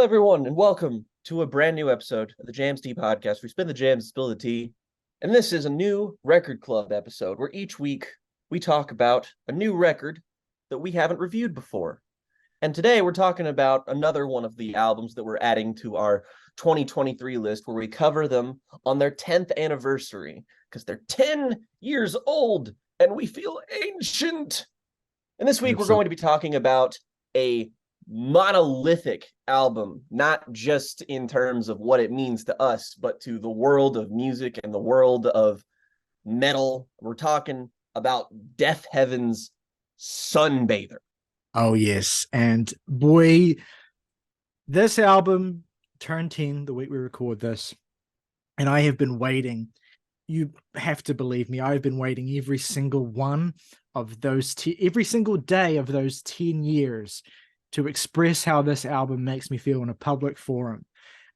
everyone, and welcome to a brand new episode of the Jams Tea Podcast. We spin the jams and spill the tea. And this is a new record club episode where each week we talk about a new record that we haven't reviewed before. And today we're talking about another one of the albums that we're adding to our 2023 list where we cover them on their 10th anniversary because they're 10 years old and we feel ancient. And this week we're going to be talking about a monolithic album, not just in terms of what it means to us, but to the world of music and the world of metal. We're talking about Deafheaven's Sunbather. Oh, yes. And boy, this album turned 10 the week we record this. And I have been waiting. You have to believe me. I've been waiting every single one of those, every single day of those 10 years to express how this album makes me feel in a public forum.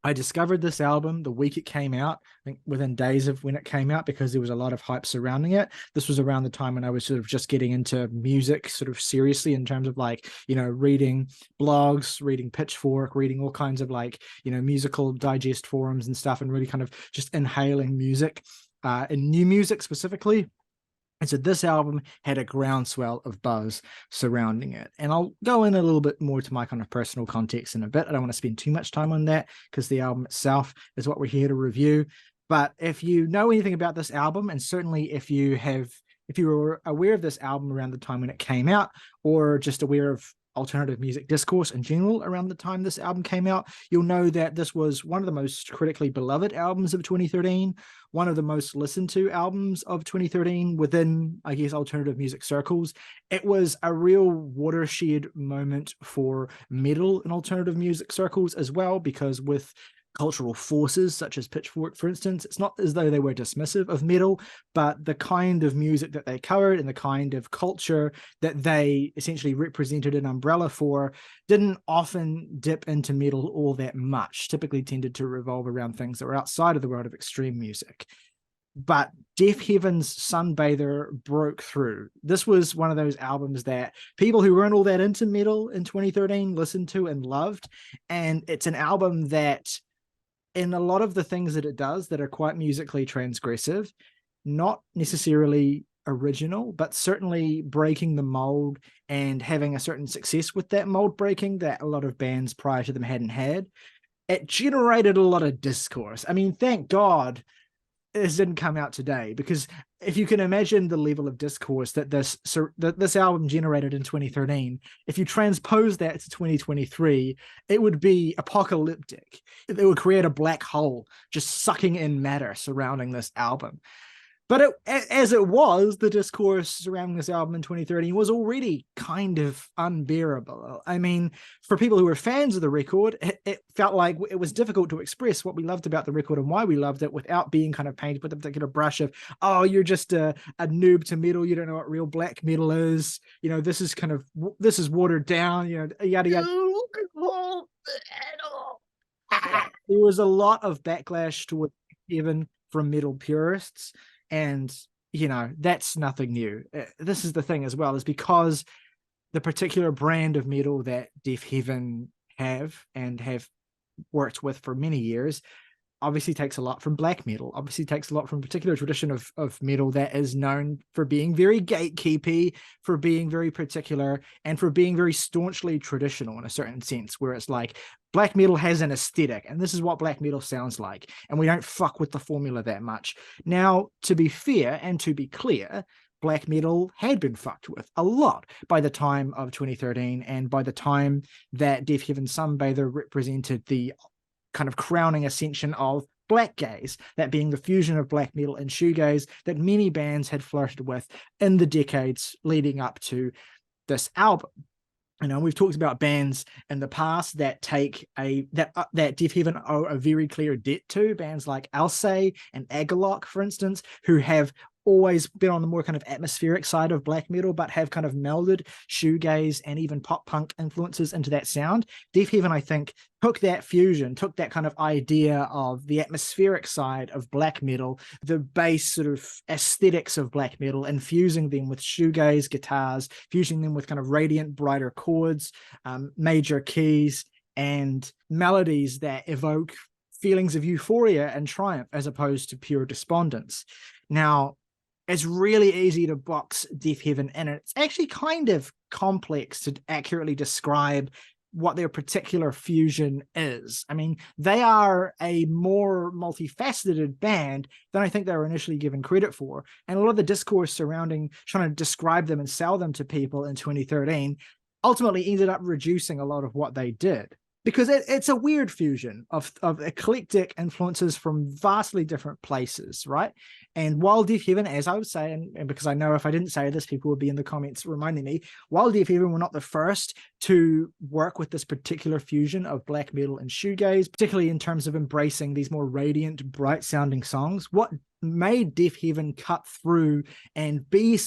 I discovered this album the week it came out, I think within days of when it came out, because there was a lot of hype surrounding it. This was around the time when I was sort of just getting into music sort of seriously in terms of reading blogs, reading Pitchfork, reading all kinds of musical digest forums and stuff, and really kind of just inhaling music and new music specifically. And so this album had a groundswell of buzz surrounding it. And I'll go in a little bit more to my kind of personal context in a bit. I don't want to spend too much time on that because the album itself is what we're here to review. But if you know anything about this album, and certainly if you were aware of this album around the time when it came out, or just aware of alternative music discourse in general around the time this album came out, you'll know that this was one of the most critically beloved albums of 2013, one of the most listened to albums of 2013 within, I guess, alternative music circles. It was a real watershed moment for metal in alternative music circles as well, because with cultural forces such as Pitchfork, for instance, it's not as though they were dismissive of metal, but the kind of music that they covered and the kind of culture that they essentially represented an umbrella for didn't often dip into metal all that much, typically tended to revolve around things that were outside of the world of extreme music. But Deafheaven's Sunbather broke through. This was one of those albums that people who weren't all that into metal in 2013 listened to and loved, and it's an album that, in a lot of the things that it does that are quite musically transgressive, not necessarily original, but certainly breaking the mold and having a certain success with that mold breaking that a lot of bands prior to them hadn't had. It generated a lot of discourse. I mean, thank God this didn't come out today, because if you can imagine the level of discourse that this album generated in 2013, if you transpose that to 2023, it would be apocalyptic. It would create a black hole just sucking in matter surrounding this album. But as it was, the discourse surrounding this album in 2013 was already kind of unbearable. I mean, for people who were fans of the record, it felt like it was difficult to express what we loved about the record and why we loved it without being kind of painted with a particular brush of, oh, you're just a noob to metal. You don't know what real black metal is. You know, this is watered down, you know, yada, yada. There was a lot of backlash towards even from metal purists. And, you know, that's nothing new. This is the thing as well, is because the particular brand of metal that Deafheaven have worked with for many years obviously takes a lot from black metal, obviously takes a lot from a particular tradition of metal that is known for being very gatekeepy, for being very particular, and for being very staunchly traditional in a certain sense, where it's like black metal has an aesthetic, and this is what black metal sounds like, and we don't fuck with the formula that much. Now, to be fair and to be clear, black metal had been fucked with a lot by the time of 2013, and by the time that Deafheaven Sunbather represented the kind of crowning ascension of black gaze, that being the fusion of black metal and shoegaze that many bands had flirted with in the decades leading up to this album. You know, we've talked about bands in the past that take that Deafheaven owe a very clear debt to, bands like Alcé and Agalloch, for instance, who have always been on the more kind of atmospheric side of black metal, but have kind of melded shoegaze and even pop punk influences into that sound. Deafheaven, I think, took that fusion, took that kind of idea of the atmospheric side of black metal, the bass sort of aesthetics of black metal, and fusing them with shoegaze guitars, fusing them with kind of radiant, brighter chords, major keys, and melodies that evoke feelings of euphoria and triumph as opposed to pure despondence. Now, it's really easy to box Deafheaven in, and it's actually kind of complex to accurately describe what their particular fusion is. I mean, they are a more multifaceted band than I think they were initially given credit for. And a lot of the discourse surrounding trying to describe them and sell them to people in 2013 ultimately ended up reducing a lot of what they did. Because it's a weird fusion of eclectic influences from vastly different places, right? And while Deafheaven, as I would say, and because I know if I didn't say this, people would be in the comments reminding me, while Deafheaven were not the first to work with this particular fusion of black metal and shoegaze, particularly in terms of embracing these more radiant, bright-sounding songs, what made Deafheaven cut through and be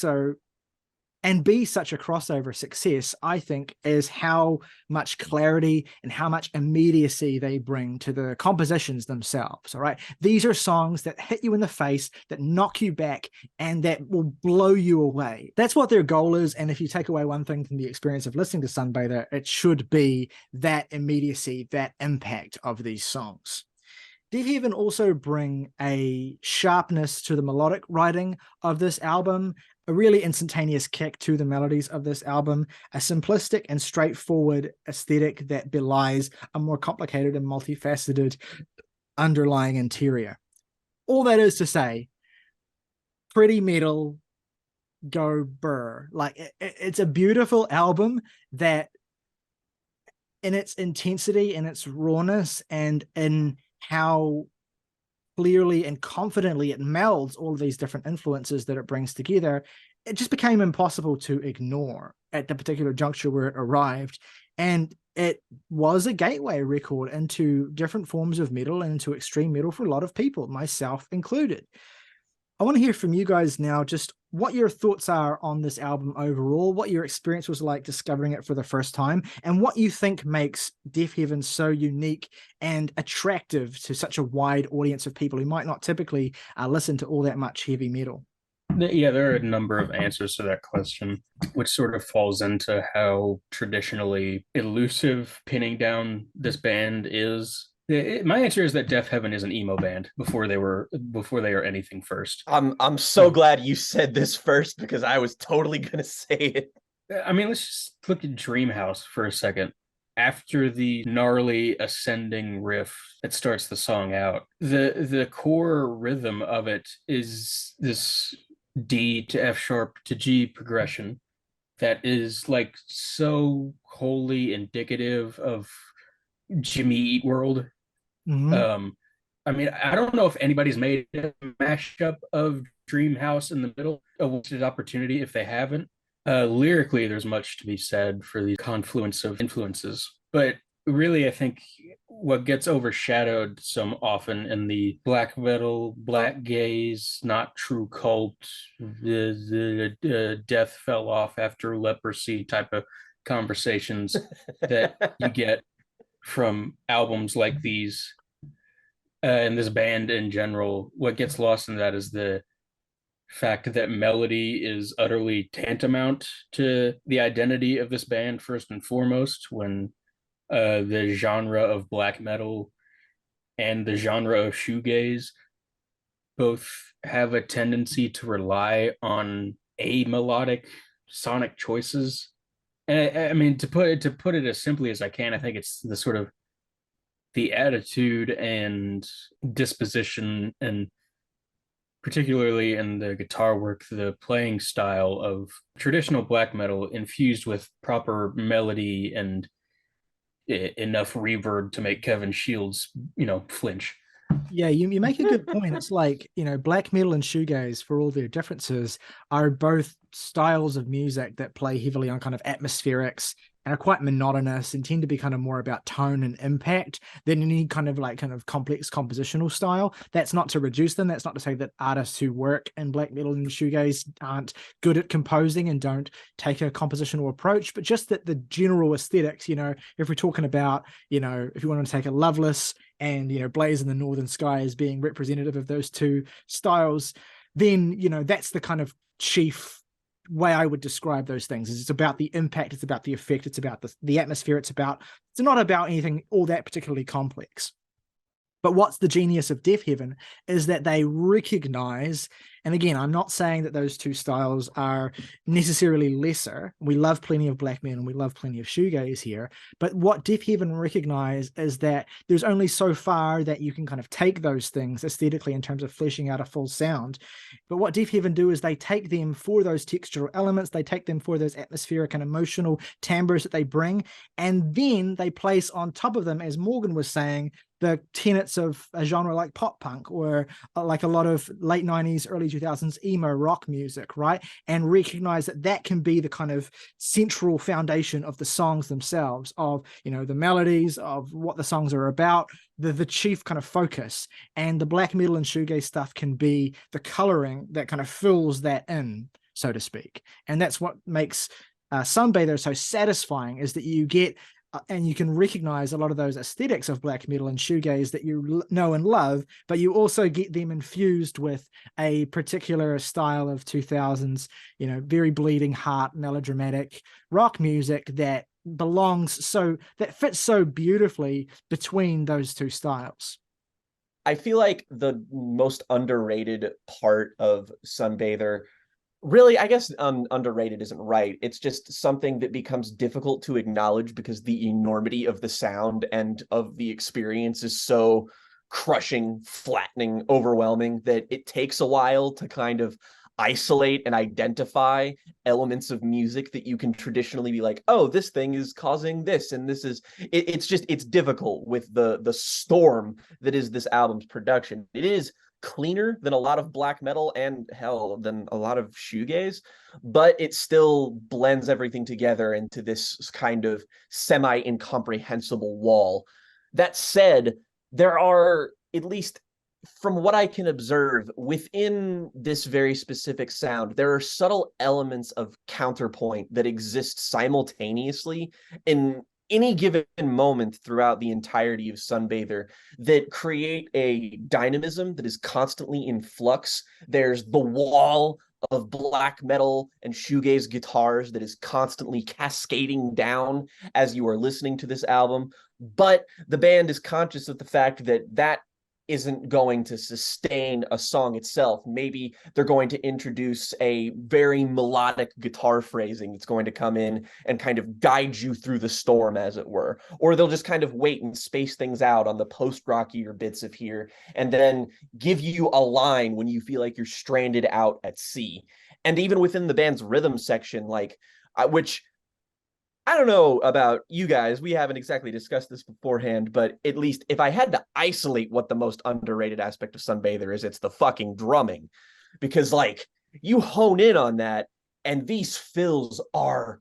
such a crossover success, I think, is how much clarity and how much immediacy they bring to the compositions themselves. All right. These are songs that hit you in the face, that knock you back, and that will blow you away. That's what their goal is. And if you take away one thing from the experience of listening to Sunbather, it should be that immediacy, that impact of these songs. Deafheaven also bring a sharpness to the melodic writing of this album, a really instantaneous kick to the melodies of this album, a simplistic and straightforward aesthetic that belies a more complicated and multifaceted underlying interior. All that is to say, pretty metal, go burr. Like, it's a beautiful album that in its intensity, in its rawness, and in how clearly and confidently it melds all of these different influences that it brings together, it just became impossible to ignore at the particular juncture where it arrived. And it was a gateway record into different forms of metal and into extreme metal for a lot of people, myself included. I want to hear from you guys now just what your thoughts are on this album overall, what your experience was like discovering it for the first time, and what you think makes Deafheaven so unique and attractive to such a wide audience of people who might not typically listen to all that much heavy metal. Yeah, there are a number of answers to that question, which sort of falls into how traditionally elusive pinning down this band is. My answer is that Deafheaven is an emo band before they are anything first. I'm so glad you said this first, because I was totally gonna say it. I mean, let's just look at Dreamhouse for a second. After the gnarly ascending riff that starts the song out, the core rhythm of it is this D to F sharp to G progression that is like so wholly indicative of Jimmy Eat World. Mm-hmm. I mean, I don't know if anybody's made a mashup of Dreamhouse in the middle, a wasted opportunity if they haven't. Lyrically, there's much to be said for the confluence of influences, but really, I think what gets overshadowed so often in the black metal, black gaze, not true cult, the death fell off after leprosy type of conversations that you get from albums like these and this band in general, what gets lost in that is the fact that melody is utterly tantamount to the identity of this band first and foremost, when the genre of black metal and the genre of shoegaze both have a tendency to rely on amelodic sonic choices. And I mean, to put it as simply as I can, I think it's the sort of the attitude and disposition, and particularly in the guitar work, the playing style of traditional black metal infused with proper melody and enough reverb to make Kevin Shields, flinch. Yeah, you make a good point. It's like, black metal and shoegaze, for all their differences, are both styles of music that play heavily on kind of atmospherics and are quite monotonous and tend to be kind of more about tone and impact than any kind of complex compositional style. That's not to reduce them. That's not to say that artists who work in black metal and shoegaze aren't good at composing and don't take a compositional approach, but just that the general aesthetics, if we're talking about, if you want to take a Loveless and, Blaze in the Northern Sky as being representative of those two styles, then, that's the kind of chief way I would describe those things. Is it's about the impact, it's about the effect, it's about the atmosphere, it's not about anything all that particularly complex. But what's the genius of Deafheaven is that they recognize, and again, I'm not saying that those two styles are necessarily lesser. We love plenty of black metal and we love plenty of shoegaze here. But what Deafheaven recognize is that there's only so far that you can kind of take those things aesthetically in terms of fleshing out a full sound. But what Deafheaven do is they take them for those textural elements, they take them for those atmospheric and emotional timbres that they bring, and then they place on top of them, as Morgan was saying, the tenets of a genre like pop punk or like a lot of late 90s, early 2000s emo rock music, right? And recognize that that can be the kind of central foundation of the songs themselves, of, you know, the melodies, of what the songs are about, the chief kind of focus. And the black metal and shoegaze stuff can be the coloring that kind of fills that in, so to speak. And that's what makes Sunbather so satisfying, is that you get and you can recognize a lot of those aesthetics of black metal and shoegaze that you know and love, but you also get them infused with a particular style of 2000s, you know, very bleeding heart, melodramatic rock music that fits so beautifully between those two styles. I feel like the most underrated part of Sunbather, really, I guess underrated isn't right. It's just something that becomes difficult to acknowledge because the enormity of the sound and of the experience is so crushing, flattening, overwhelming that it takes a while to kind of isolate and identify elements of music that you can traditionally be like, oh, this thing is causing this, and this is it's difficult with the storm that is this album's production. It is cleaner than a lot of black metal and hell than a lot of shoegaze, but it still blends everything together into this kind of semi-incomprehensible wall. That said, there are, at least from what I can observe within this very specific sound, there are subtle elements of counterpoint that exist simultaneously in any given moment throughout the entirety of Sunbather that create a dynamism that is constantly in flux. There's the wall of black metal and shoegaze guitars that is constantly cascading down as you are listening to this album, but the band is conscious of the fact that that isn't going to sustain a song itself. Maybe they're going to introduce a very melodic guitar phrasing that's going to come in and kind of guide you through the storm, as it were. Or they'll just kind of wait and space things out on the post-rockier bits of here, and then give you a line when you feel like you're stranded out at sea. And even within the band's rhythm section, like, which I don't know about you guys, we haven't exactly discussed this beforehand, but at least if I had to isolate what the most underrated aspect of Sunbather is, it's the fucking drumming. Because, like, you hone in on that, and these fills are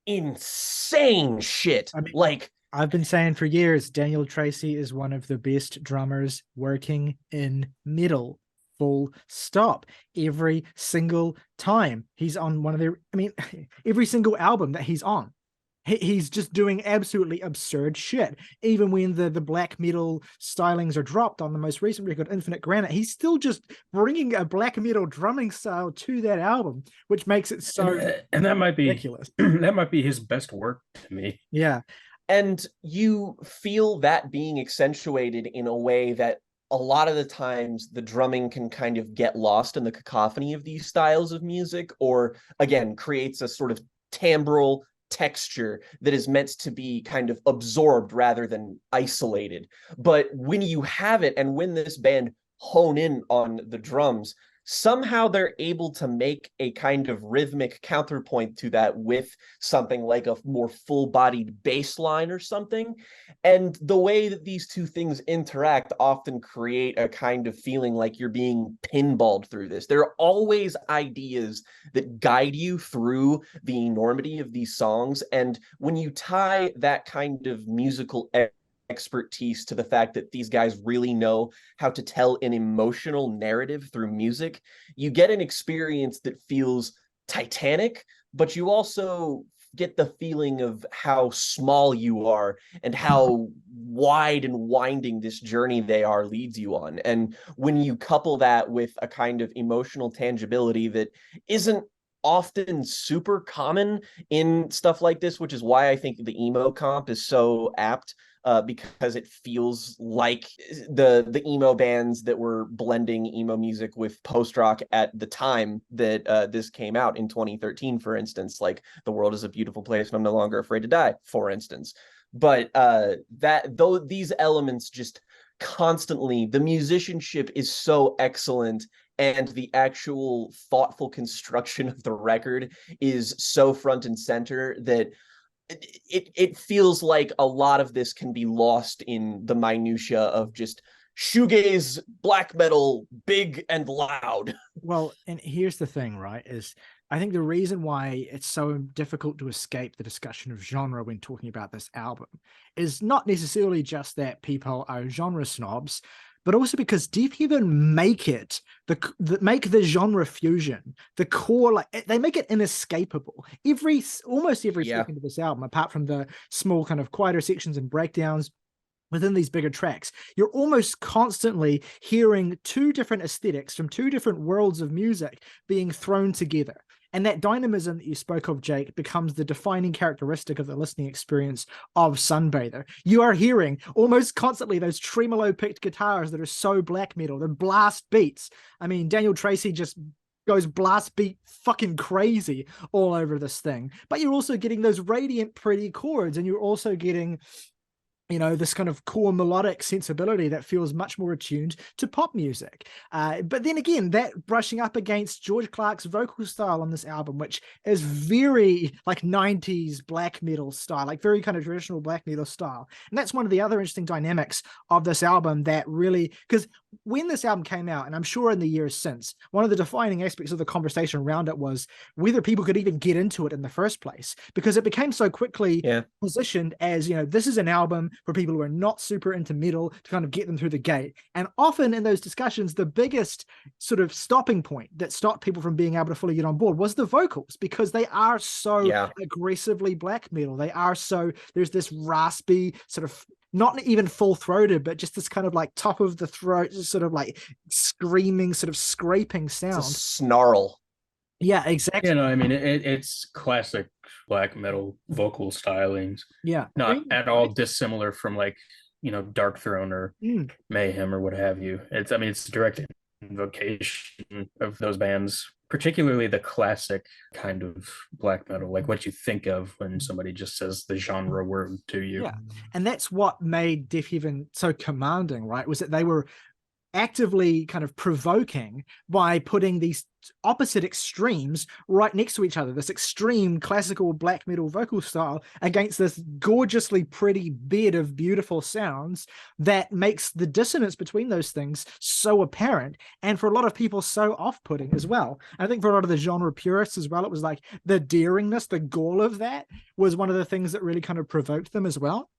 insane shit. I mean, like, I've been saying for years, Daniel Tracy is one of the best drummers working in metal. Full stop. Every single time he's on one of their, I mean, every single album that he's on, he's just doing absolutely absurd shit. Even when the black metal stylings are dropped on the most recent record, Infinite Granite, he's still just bringing a black metal drumming style to that album, which makes it so and that might be ridiculous. That might be his best work to me. Yeah. And you feel that being accentuated in a way that a lot of the times the drumming can kind of get lost in the cacophony of these styles of music, or again, creates a sort of timbral texture that is meant to be kind of absorbed rather than isolated. But when you have it, and when this band hone in on the drums, somehow they're able to make a kind of rhythmic counterpoint to that with something like a more full-bodied bass line or something. And the way that these two things interact often create a kind of feeling like you're being pinballed through this. There are always ideas that guide you through the enormity of these songs. And when you tie that kind of musical expertise to the fact that these guys really know how to tell an emotional narrative through music, you get an experience that feels titanic, but you also get the feeling of how small you are and how wide and winding this journey they are leads you on. And when you couple that with a kind of emotional tangibility that isn't often super common in stuff like this, which is why I think the emo comp is so apt. Because it feels like the emo bands that were blending emo music with post rock at the time that this came out in 2013, for instance, like "The World Is a Beautiful Place" and "I'm No Longer Afraid to Die," for instance. But these elements just constantly, the musicianship is so excellent, and the actual thoughtful construction of the record is so front and center that it feels like a lot of this can be lost in the minutia of just shoegaze, black metal, big and loud. Well, and here's the thing, right? Is I think the reason why it's so difficult to escape the discussion of genre when talking about this album is not necessarily just that people are genre snobs, but also because Deafheaven make it make the genre fusion the core, like they make it inescapable. Almost every second of this album, apart from the small kind of quieter sections and breakdowns within these bigger tracks, you're almost constantly hearing two different aesthetics from two different worlds of music being thrown together. And that dynamism that you spoke of, Jake, becomes the defining characteristic of the listening experience of Sunbather. You are hearing almost constantly those tremolo-picked guitars that are so black metal, the blast beats. I mean, Daniel Tracy just goes blast beat fucking crazy all over this thing. But you're also getting those radiant, pretty chords, and you're also getting, you know, this kind of core melodic sensibility that feels much more attuned to pop music. But then again, that brushing up against George Clark's vocal style on this album, which is very like 90s black metal style, like very kind of traditional black metal style. And that's one of the other interesting dynamics of this album that really, because when this album came out, and I'm sure in the years since, one of the defining aspects of the conversation around it was whether people could even get into it in the first place, because it became so quickly positioned as, you know, this is an album for people who are not super into metal to kind of get them through the gate. And often in those discussions, the biggest sort of stopping point that stopped people from being able to fully get on board was the vocals, because they are so aggressively black metal. They are so, there's this raspy sort of, not even full-throated, but just this kind of like top of the throat, sort of like screaming, sort of scraping sound. It's a snarl. Yeah, exactly. You know, I mean, it's classic black metal vocal stylings. Yeah. Not at all dissimilar from like, you know, Dark Throne or Mayhem or what have you. It's a direct invocation of those bands, particularly the classic kind of black metal, like what you think of when somebody just says the genre word to you. Yeah. And that's what made Deafheaven so commanding, right? Was that they were actively kind of provoking by putting these opposite extremes right next to each other, this extreme classical black metal vocal style against this gorgeously pretty bed of beautiful sounds that makes the dissonance between those things so apparent, and for a lot of people so off-putting as well. And I think for a lot of the genre purists as well, it was like the daringness, the gall of that was one of the things that really kind of provoked them as well.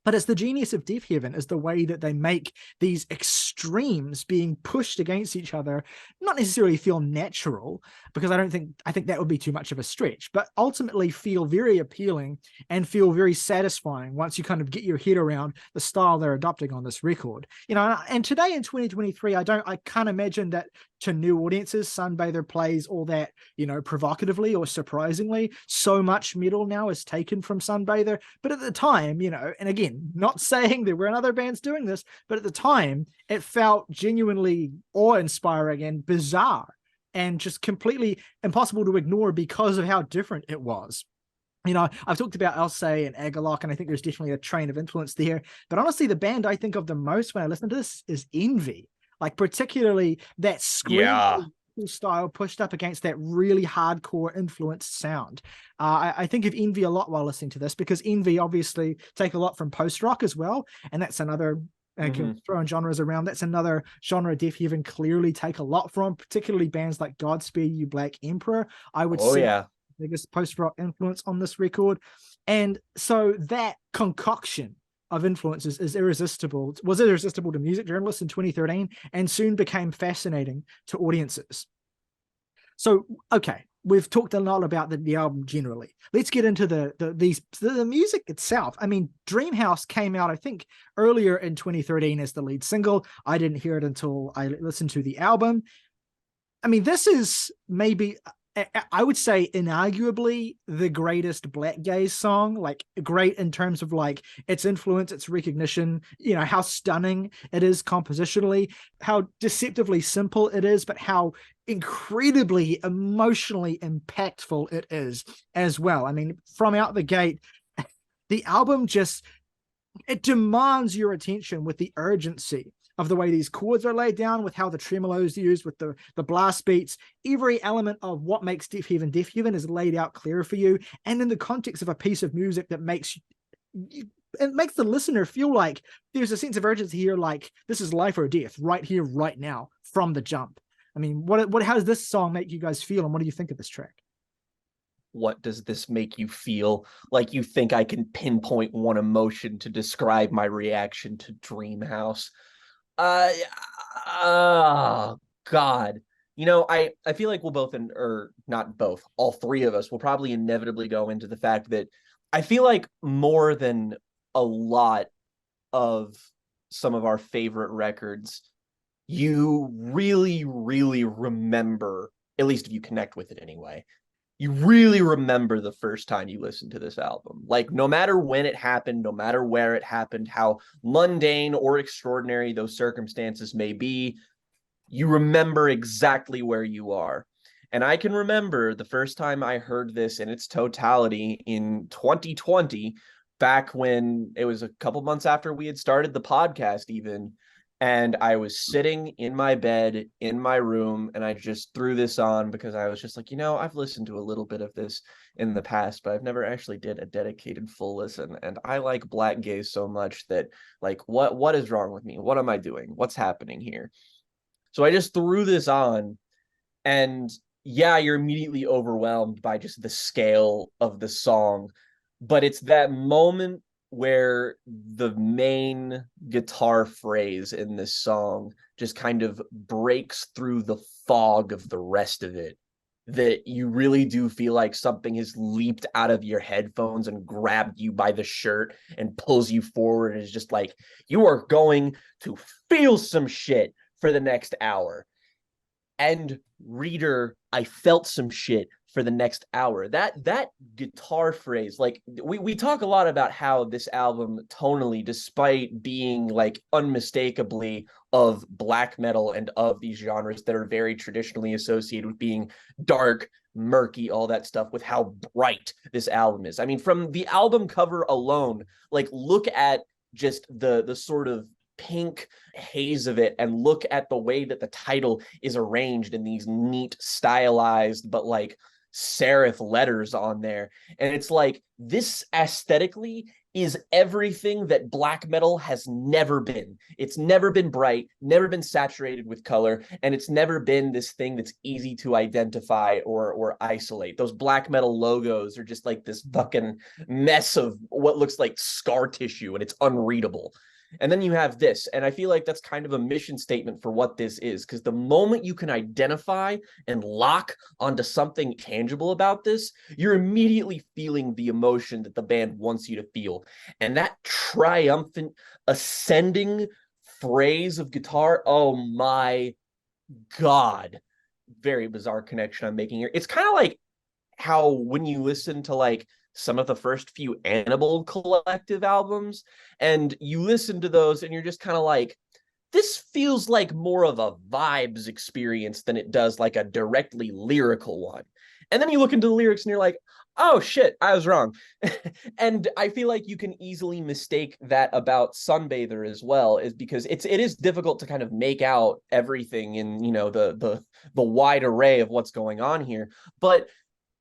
But it's the genius of Deafheaven is the way that they make these extremes being pushed against each other not necessarily feel natural, because I think that would be too much of a stretch, but ultimately feel very appealing and feel very satisfying once you kind of get your head around the style they're adopting on this record. You know, and today in 2023, I can't imagine that to new audiences, Sunbather plays all that, you know, provocatively or surprisingly. So much metal now is taken from Sunbather. But at the time, you know, and again, not saying there weren't other bands doing this, but at the time, it felt genuinely awe-inspiring and bizarre and just completely impossible to ignore because of how different it was. You know, I've talked about Alcé and Agalloch, and I think there's definitely a train of influence there. But honestly, the band I think of the most when I listen to this is Envy. Like particularly that scream style pushed up against that really hardcore influenced sound. I think of Envy a lot while listening to this, because Envy obviously take a lot from post-rock as well. And that's another, throwing genres around, that's another genre Deafheaven clearly take a lot from, particularly bands like Godspeed You Black Emperor. I would say the biggest post-rock influence on this record. And so that concoction of influences was irresistible to music journalists in 2013 and soon became fascinating to audiences. So, okay, we've talked a lot about the album generally. Let's get into the music itself. I mean, Dreamhouse came out, I think, earlier in 2013 as the lead single. I didn't hear it until I listened to the album. I mean, this is maybe I would say inarguably the greatest Black Gaze song, like great in terms of like its influence, its recognition, how stunning it is compositionally, how deceptively simple it is, but how incredibly emotionally impactful it is as well. I mean, from out the gate, the album it demands your attention with the urgency of the way these chords are laid down, with how the tremolo is used, with the blast beats. Every element of what makes Deafheaven is laid out clear for you, and in the context of a piece of music that makes the listener feel like there's a sense of urgency here, like this is life or death right here, right now, from the jump. I mean, how does this song make you guys feel, and what do you think of this track? What does this make you feel? Like you think I can pinpoint one emotion to describe my reaction to Dreamhouse? Oh God. I feel like we'll both, or not both, all three of us will probably inevitably go into the fact that I feel like more than a lot of some of our favorite records, you really, really remember, at least if you connect with it anyway, you really remember the first time you listened to this album. Like, no matter when it happened, no matter where it happened, how mundane or extraordinary those circumstances may be, you remember exactly where you are. And I can remember the first time I heard this in its totality in 2020, back when it was a couple months after we had started the podcast, even. And I was sitting in my bed in my room, and I just threw this on because I was just like, I've listened to a little bit of this in the past, but I've never actually did a dedicated full listen. And I like Black Gaze so much that, like, what is wrong with me? What am I doing? What's happening here? So I just threw this on, and yeah, you're immediately overwhelmed by just the scale of the song. But it's that moment where the main guitar phrase in this song just kind of breaks through the fog of the rest of it, that you really do feel like something has leaped out of your headphones and grabbed you by the shirt and pulls you forward, and is just like, you are going to feel some shit for the next hour. And reader, I felt some shit for the next hour. That guitar phrase, like, we talk a lot about how this album tonally, despite being like unmistakably of black metal and of these genres that are very traditionally associated with being dark, murky, all that stuff, with how bright this album is. I mean, from the album cover alone, like, look at just the sort of pink haze of it, and look at the way that the title is arranged in these neat, stylized, but like serif letters on there. And it's like, this aesthetically is everything that black metal has never been. It's never been bright, never been saturated with color, and it's never been this thing that's easy to identify or isolate. Those black metal logos are just like this fucking mess of what looks like scar tissue, and it's unreadable. And then you have this, and I feel like that's kind of a mission statement for what this is, because the moment you can identify and lock onto something tangible about this, you're immediately feeling the emotion that the band wants you to feel. And that triumphant, ascending phrase of guitar, oh my God. Very bizarre connection I'm making here. It's kind of like how when you listen to like some of the first few Animal Collective albums, and you listen to those and you're just kind of like, this feels like more of a vibes experience than it does like a directly lyrical one. And then you look into the lyrics and you're like, oh shit, I was wrong. And I feel like you can easily mistake that about Sunbather as well, is because it is difficult to kind of make out everything in, the wide array of what's going on here. But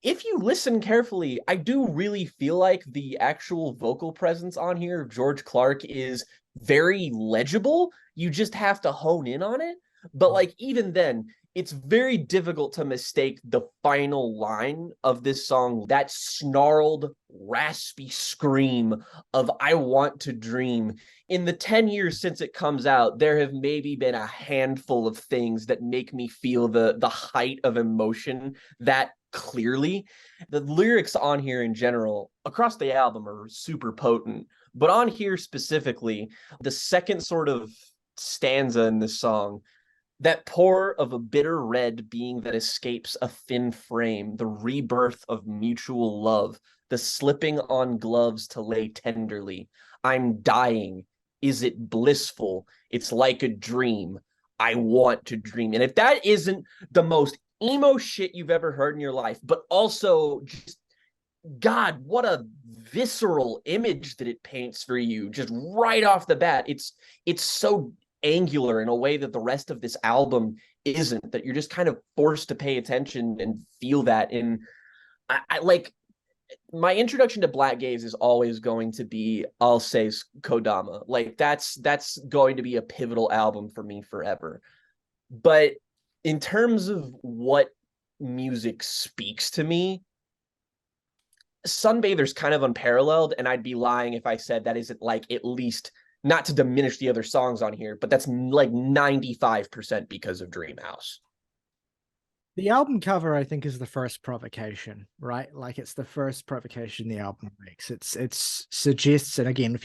if you listen carefully, I do really feel like the actual vocal presence on here of George Clark is very legible. You just have to hone in on it. But like, even then, it's very difficult to mistake the final line of this song, that snarled, raspy scream of "I want to dream." In the 10 years since it comes out, there have maybe been a handful of things that make me feel the height of emotion that clearly. The lyrics on here in general, across the album, are super potent, but on here specifically, the second sort of stanza in this song, That pour of a bitter red being that escapes a thin frame, the rebirth of mutual love, the slipping on gloves to lay tenderly. I'm dying. Is it blissful? It's like a dream. I want to dream. And if that isn't the most emo shit you've ever heard in your life, but also just, God, what a visceral image that it paints for you just right off the bat. It's so angular in a way that the rest of this album isn't, that you're just kind of forced to pay attention and feel that in. I like, my introduction to Black Gaze is always going to be, I'll say, Kodama. Like that's going to be a pivotal album for me forever. But in terms of what music speaks to me, Sunbather's kind of unparalleled, and I'd be lying if I said that isn't like at least, not to diminish the other songs on here, but that's like 95% because of Dreamhouse. The album cover, I think, is the first provocation, right? Like it's the first provocation the album makes. It's suggests, and again, if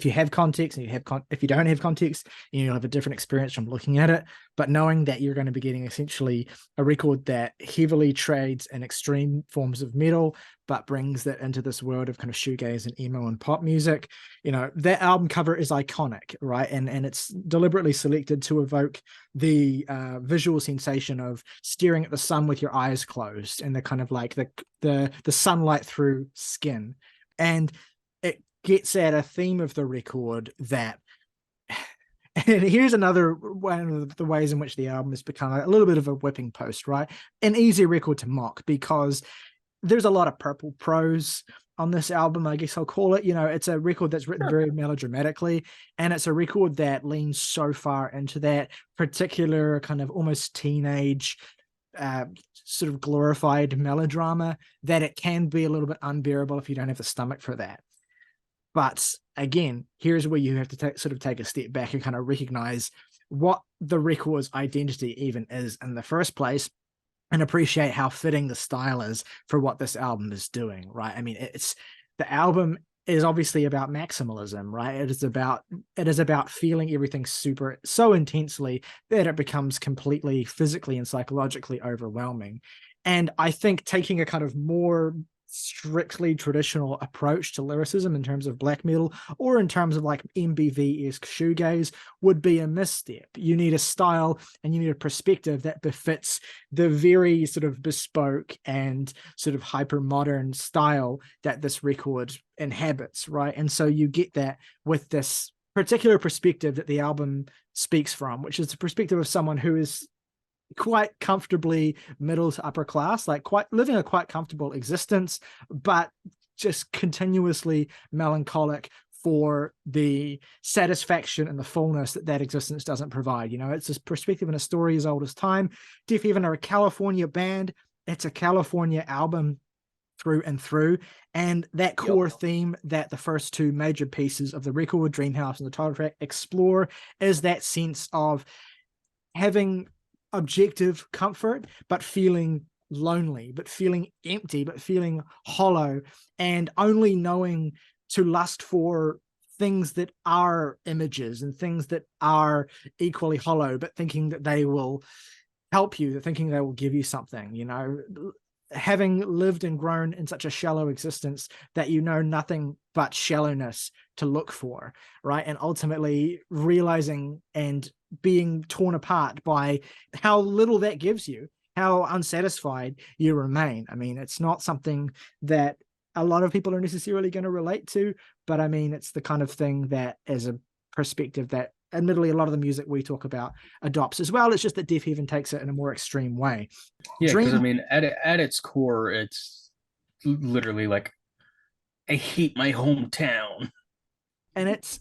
you have context and if you don't have context, you'll have a different experience from looking at it. But knowing that you're going to be getting essentially a record that heavily trades in extreme forms of metal, but brings that into this world of kind of shoegaze and emo and pop music, that album cover is iconic, right? And it's deliberately selected to evoke the visual sensation of staring at the sun with your eyes closed, and the kind of like the sunlight through skin. And it gets at a theme of the record that, and here's another one of the ways in which the album has become a little bit of a whipping post, right? An easy record to mock because there's a lot of purple prose on this album, I guess I'll call it. It's a record that's written very melodramatically, and it's a record that leans so far into that particular kind of almost teenage sort of glorified melodrama that it can be a little bit unbearable if you don't have the stomach for that. But again, here's where you have to take a step back and kind of recognize what the record's identity even is in the first place, and appreciate how fitting the style is for what this album is doing, right? I mean, the album is obviously about maximalism, right? It is about feeling everything so intensely that it becomes completely physically and psychologically overwhelming. And I think taking a kind of more strictly traditional approach to lyricism in terms of black metal, or in terms of like MBV-esque shoegaze, would be a misstep. You need a style and you need a perspective that befits the very sort of bespoke and sort of hyper modern style that this record inhabits, right? And so you get that with this particular perspective that the album speaks from, which is the perspective of someone who is quite comfortably middle to upper class, like quite living a quite comfortable existence, but just continuously melancholic for the satisfaction and the fullness that existence doesn't provide. It's this perspective and a story as old as time. Deafheaven are a California band. It's a California album through and through, and that core theme that the first two major pieces of the record, Dreamhouse and the title track, explore is that sense of having objective comfort, but feeling lonely, but feeling empty, but feeling hollow, and only knowing to lust for things that are images and things that are equally hollow, but thinking that they will help you, thinking they will give you something, having lived and grown in such a shallow existence that nothing but shallowness to look for, right? And ultimately realizing and being torn apart by how little that gives you, how unsatisfied you remain. I mean, it's not something that a lot of people are necessarily going to relate to, but I mean, it's the kind of thing that is a perspective that admittedly a lot of the music we talk about adopts as well. It's just that Deafheaven takes it in a more extreme way. Yeah, because I mean, at its core, it's literally like, I hate my hometown. And it's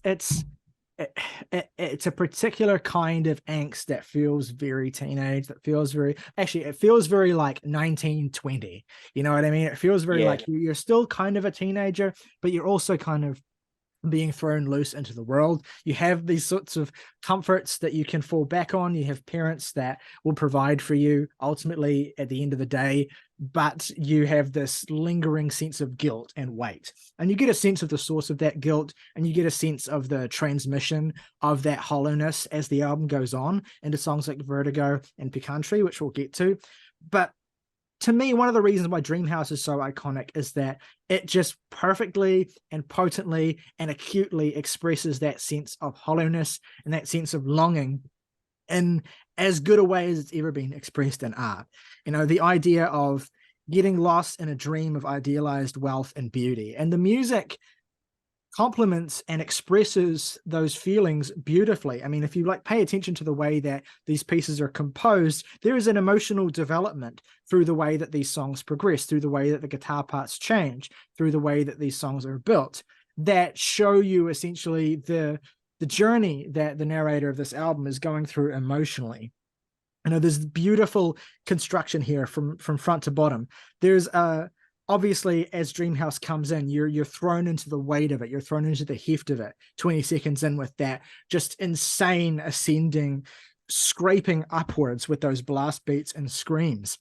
a particular kind of angst that feels very teenage, that feels very, actually, it feels very like 1920. You know what I mean? It feels very like you're still kind of a teenager, but you're also kind of being thrown loose into the world. You have these sorts of comforts that you can fall back on. You have parents that will provide for you. Ultimately, at the end of the day, but you have this lingering sense of guilt and weight. And you get a sense of the source of that guilt, and you get a sense of the transmission of that hollowness as the album goes on into songs like Vertigo and Pecan Tree, which we'll get to. But to me, one of the reasons why Dreamhouse is so iconic is that it just perfectly and potently and acutely expresses that sense of hollowness and that sense of longing in as good a way as it's ever been expressed in art. You know, the idea of getting lost in a dream of idealized wealth and beauty. And the music complements and expresses those feelings beautifully. I mean, if you like pay attention to the way that these pieces are composed, there is an emotional development through the way that these songs progress, through the way that the guitar parts change, through the way that these songs are built, that show you essentially the journey that the narrator of this album is going through emotionally. You know, there's beautiful construction here from front to bottom. There's obviously, as Dreamhouse comes in, you're thrown into the weight of it. You're thrown into the heft of it. 20 seconds in with that just insane ascending, scraping upwards with those blast beats and screams.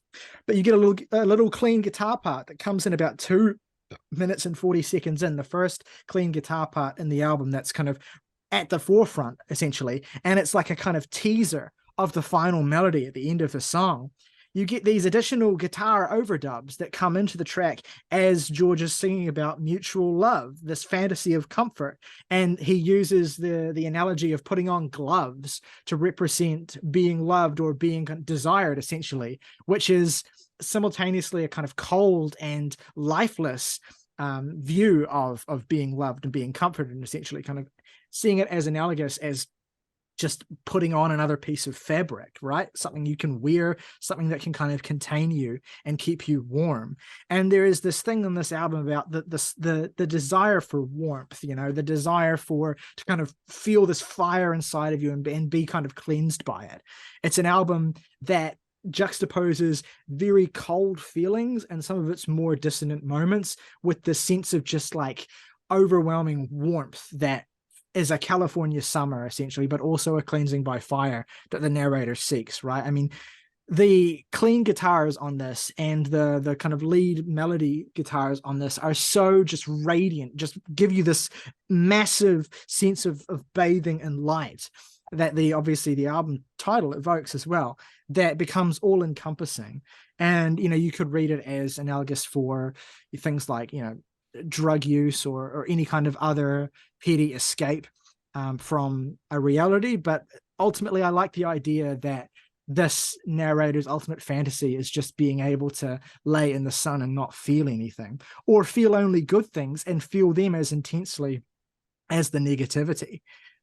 But you get a little clean guitar part that comes in about 2 minutes and 40 seconds in, the first clean guitar part in the album that's kind of at the forefront, essentially. And it's like a kind of teaser of the final melody at the end of the song. You get these additional guitar overdubs that come into the track as George is singing about mutual love, this fantasy of comfort. And he uses the analogy of putting on gloves to represent being loved or being desired, essentially, which is simultaneously a kind of cold and lifeless view of being loved and being comforted, and essentially kind of seeing it as analogous as just putting on another piece of fabric, right? Something you can wear, something that can kind of contain you and keep you warm. And there is this thing on this album about the desire for warmth, you know, the desire to kind of feel this fire inside of you and be kind of cleansed by it. It's an album that juxtaposes very cold feelings and some of its more dissonant moments with the sense of just like overwhelming warmth that is a California summer, essentially, but also a cleansing by fire that the narrator seeks, right? I mean, the clean guitars on this and the kind of lead melody guitars on this are so just radiant, just give you this massive sense of bathing in light that obviously the album title evokes as well, that becomes all encompassing. And, you know, you could read it as analogous for things like, you know, drug use or any kind of other petty escape from a reality. But ultimately, I like the idea that this narrator's ultimate fantasy is just being able to lay in the sun and not feel anything, or feel only good things and feel them as intensely as the negativity.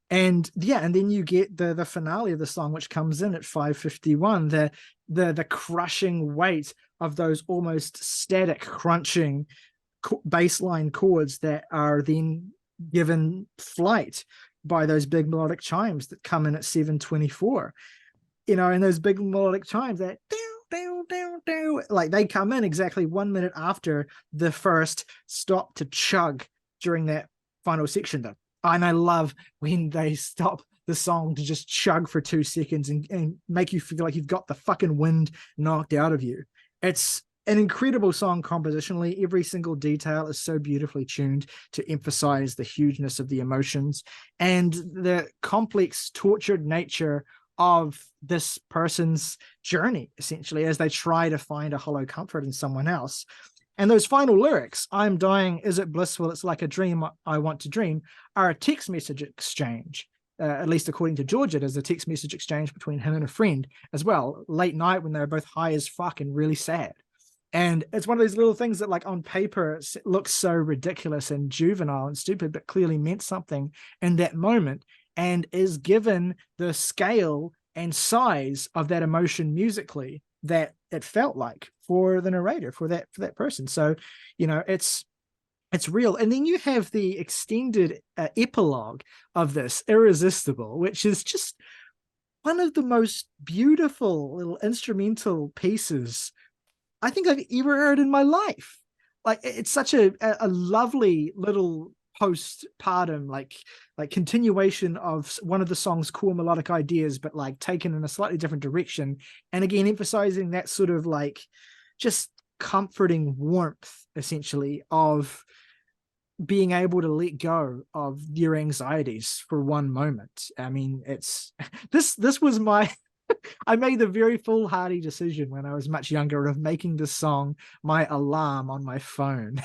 And yeah, and then you get the finale of the song, which comes in at 5:51, the crushing weight of those almost static crunching bassline chords that are then given flight by those big melodic chimes that come in at 7:24. You know, and those big melodic chimes that like they come in exactly 1 minute after the first stop to chug during that final section though. And I love when they stop the song to just chug for 2 seconds and make you feel like you've got the fucking wind knocked out of you. It's an incredible song compositionally. Every single detail is so beautifully tuned to emphasize the hugeness of the emotions and the complex, tortured nature of this person's journey, essentially, as they try to find a hollow comfort in someone else. And those final lyrics, I'm dying, is it blissful, it's like a dream I want to dream, are a text message exchange. At least according to George, it is a text message exchange between him and a friend as well, late night when they're both high as fuck and really sad. And it's one of these little things that, like, on paper looks so ridiculous and juvenile and stupid, but clearly meant something in that moment and is given the scale and size of that emotion musically that it felt like for the narrator, for that person. So, you know, it's real. And then you have the extended epilogue of this, Irresistible, which is just one of the most beautiful little instrumental pieces I think I've ever heard in my life. Like, it's such a lovely little postpartum, like continuation of one of the song's core melodic ideas, but like taken in a slightly different direction. And again, emphasizing that sort of like just comforting warmth, essentially, of being able to let go of your anxieties for one moment. I mean, it's this was my I made the very foolhardy decision when I was much younger of making this song my alarm on my phone.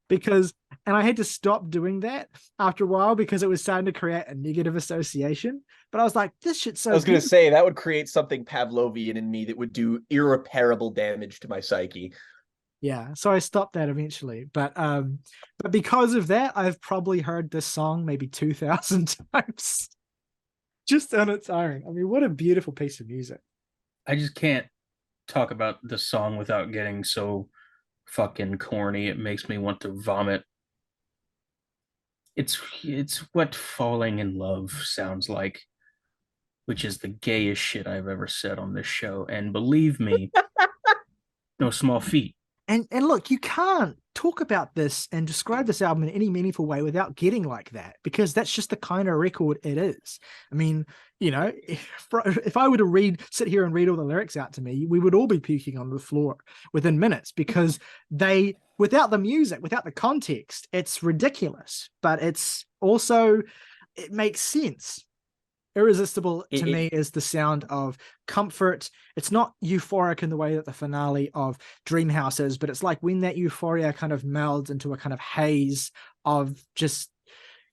And I had to stop doing that after a while because it was starting to create a negative association. But I was like, this shit's so I was going to say that would create something Pavlovian in me that would do irreparable damage to my psyche. Yeah, so I stopped that eventually. But because of that, I've probably heard this song maybe 2,000 times just on its own. I mean, what a beautiful piece of music. I just can't talk about the song without getting so fucking corny. It makes me want to vomit. It's what falling in love sounds like, which is the gayest shit I've ever said on this show. And believe me, no small feat. And look, you can't talk about this and describe this album in any meaningful way without getting like that, because that's just the kind of record it is. I mean, you know, if I were to sit here and read all the lyrics out to me, we would all be puking on the floor within minutes, because without the music, without the context, it's ridiculous, but it makes sense. Irresistible to me is the sound of comfort. It's not euphoric in the way that the finale of Dreamhouse is, but it's like when that euphoria kind of melds into a kind of haze of just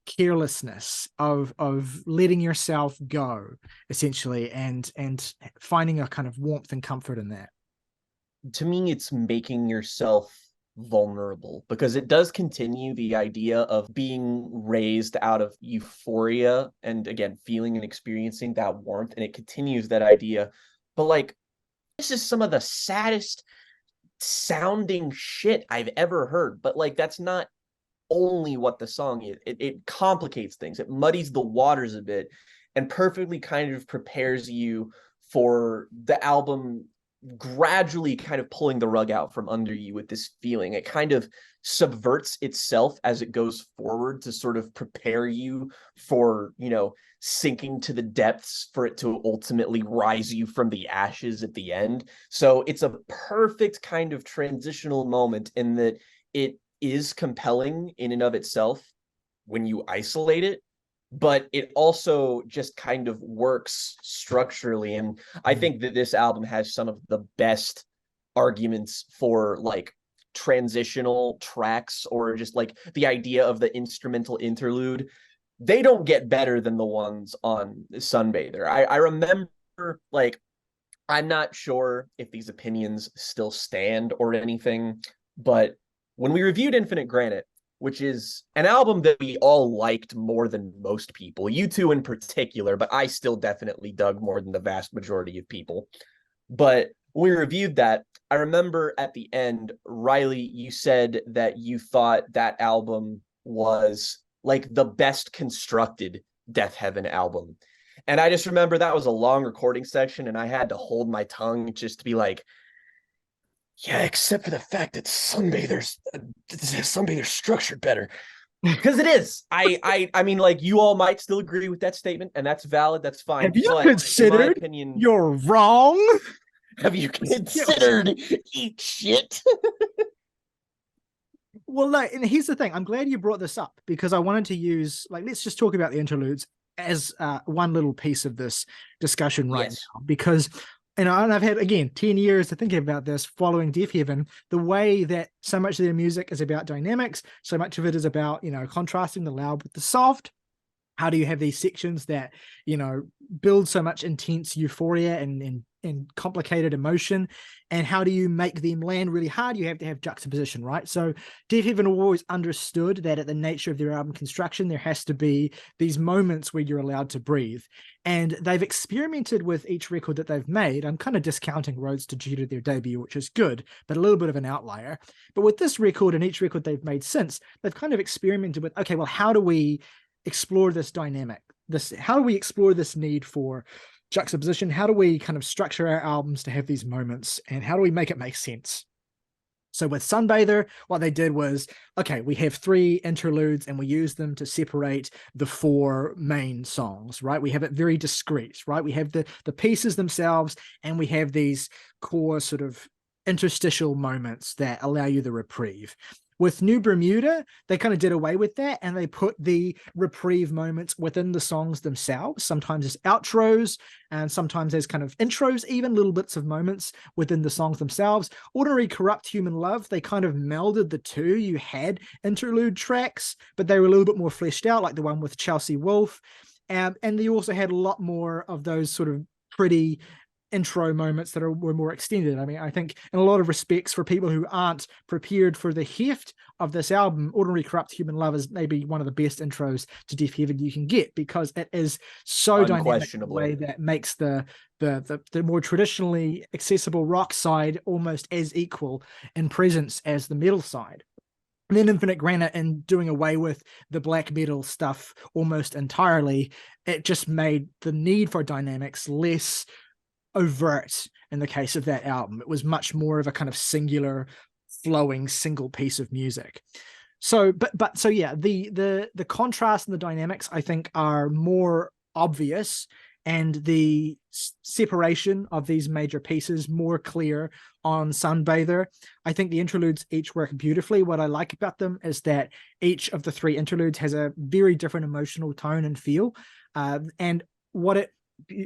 carelessness, of letting yourself go, essentially, and finding a kind of warmth and comfort in that. To me, it's making yourself vulnerable, because it does continue the idea of being raised out of euphoria and, again, feeling and experiencing that warmth, and it continues that idea. But like, this is some of the saddest sounding shit I've ever heard, but like, that's not only what the song is. It complicates things, it muddies the waters a bit, and perfectly kind of prepares you for the album gradually kind of pulling the rug out from under you with this feeling. It kind of subverts itself as it goes forward to sort of prepare you for, you know, sinking to the depths, for it to ultimately rise you from the ashes at the end. So it's a perfect kind of transitional moment in that it is compelling in and of itself when you isolate it, but it also just kind of works structurally. And I think that this album has some of the best arguments for like transitional tracks, or just like the idea of the instrumental interlude. They don't get better than the ones on Sunbather. I remember, like, I'm not sure if these opinions still stand or anything, but when we reviewed Infinite Granite, which is an album that we all liked more than most people, you two in particular, but I still definitely dug more than the vast majority of people. But when we reviewed that, I remember at the end, Riley, you said that you thought that album was like the best constructed Deafheaven album. And I just remember that was a long recording section, and I had to hold my tongue just to be like, yeah, except for the fact that Sunbather's structured better. Because it is. I mean, like, you all might still agree with that statement, and that's valid, that's fine. Have you but considered, in my opinion, you're wrong? Have you considered eat shit? Well, like, and here's the thing. I'm glad you brought this up, because I wanted to use, like, let's just talk about the interludes as one little piece of this discussion right now, because, and I've had, again, 10 years to think about this following Deafheaven. The way that so much of their music is about dynamics, so much of it is about, you know, contrasting the loud with the soft. How do you have these sections that, you know, build so much intense euphoria and complicated emotion, and how do you make them land really hard? You have to have juxtaposition, right? So Deafheaven always understood that at the nature of their album construction, there has to be these moments where you're allowed to breathe. And they've experimented with each record that they've made. I'm kind of discounting Roads to Judah, their debut, which is good, but a little bit of an outlier. But with this record and each record they've made since, they've kind of experimented with, okay, well, how do we explore this dynamic? How do we explore this need for juxtaposition? How do we kind of structure our albums to have these moments, and how do we make it make sense? So with Sunbather, what they did was, okay, we have 3 interludes and we use them to separate the 4 main songs, right? We have it very discrete, right? We have the pieces themselves, and we have these core sort of interstitial moments that allow you the reprieve. With New Bermuda, they kind of did away with that, and they put the reprieve moments within the songs themselves, sometimes as outros, and sometimes as kind of intros, even little bits of moments within the songs themselves. Ordinary Corrupt Human Love, they kind of melded the two. You had interlude tracks, but they were a little bit more fleshed out, like the one with Chelsea Wolfe. And they also had a lot more of those sort of pretty intro moments that were more extended. I mean, I think in a lot of respects, for people who aren't prepared for the heft of this album, Ordinary Corrupt Human Love is maybe one of the best intros to Deafheaven you can get, because it is so dynamic in a way that makes the more traditionally accessible rock side almost as equal in presence as the metal side. And then Infinite Granite, and doing away with the black metal stuff almost entirely, it just made the need for dynamics less overt in the case of that album. It was much more of a kind of singular, flowing single piece of music. So, so yeah, the contrast and the dynamics, I think, are more obvious, and the separation of these major pieces more clear on Sunbather. I think the interludes each work beautifully. What I like about them is that each of the three interludes has a very different emotional tone and feel, and what it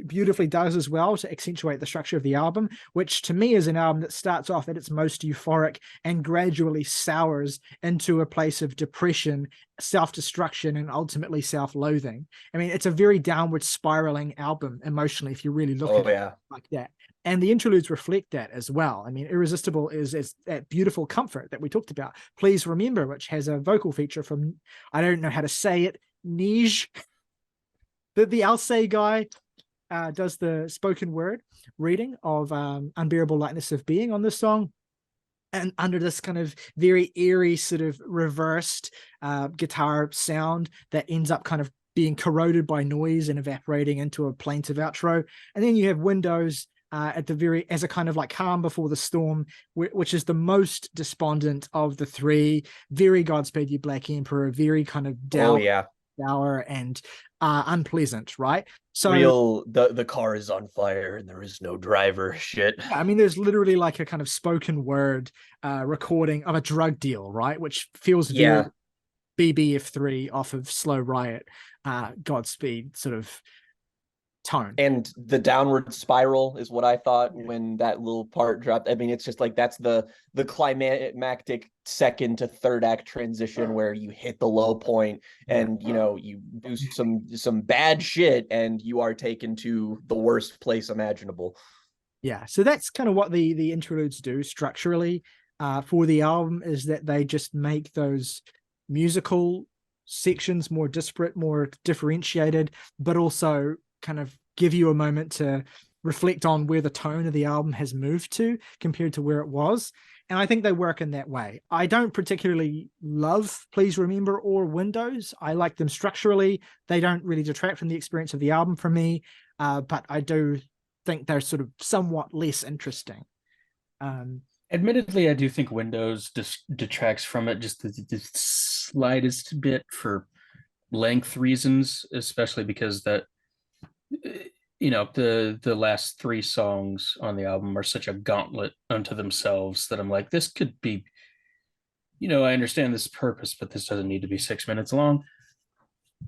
beautifully does as well to accentuate the structure of the album, which to me is an album that starts off at its most euphoric and gradually sours into a place of depression, self-destruction, and ultimately self-loathing. I mean, it's a very downward spiraling album emotionally if you really look at it like that. And the interludes reflect that as well. I mean, Irresistible is that beautiful comfort that we talked about. Please Remember, which has a vocal feature from, I don't know how to say it, Nij, the Alcé guy, does the spoken word reading of Unbearable Lightness of Being on this song. And under this kind of very eerie sort of reversed guitar sound that ends up kind of being corroded by noise and evaporating into a plaintive outro. And then you have Windows at the very, as a kind of like calm before the storm, which is the most despondent of the three. Very Godspeed You Black Emperor, very kind of dour and unpleasant, right? So real, the car is on fire and there is no driver shit. I mean, there's literally like a kind of spoken word recording of a drug deal, right? Which feels very BBF3 off of Slow Riot, Godspeed sort of tone. And the downward spiral is what I thought when that little part dropped. I mean, it's just like that's the climactic second to third act transition where you hit the low point and you do some bad shit and you are taken to the worst place imaginable. Yeah, so that's kind of what the interludes do structurally for the album, is that they just make those musical sections more disparate, more differentiated, but also kind of give you a moment to reflect on where the tone of the album has moved to compared to where it was. And I think they work in that way. I don't particularly love Please Remember or Windows. I like them structurally. They don't really detract from the experience of the album for me, but I do think they're sort of somewhat less interesting. Admittedly, I do think Windows detracts from it just the slightest bit for length reasons, especially because that the last three songs on the album are such a gauntlet unto themselves that I'm like, this could be, I understand this purpose, but this doesn't need to be 6 minutes long.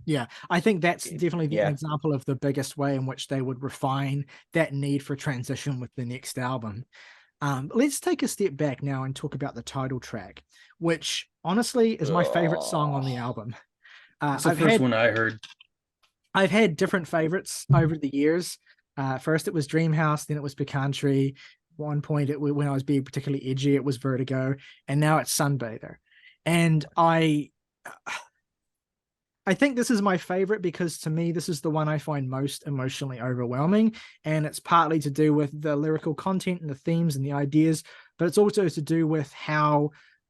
Yeah, I think that's definitely an example of the biggest way in which they would refine that need for transition with the next album. Let's take a step back now and talk about the title track, which honestly is my favorite song on the album. It's the first one I heard. I've had different favorites over the years. First it was Dreamhouse, then it was Pecan Tree. At one point, when I was being particularly edgy, it was Vertigo, and now it's Sunbather. And I think this is my favorite because to me, this is the one I find most emotionally overwhelming. And it's partly to do with the lyrical content and the themes and the ideas, but it's also to do with how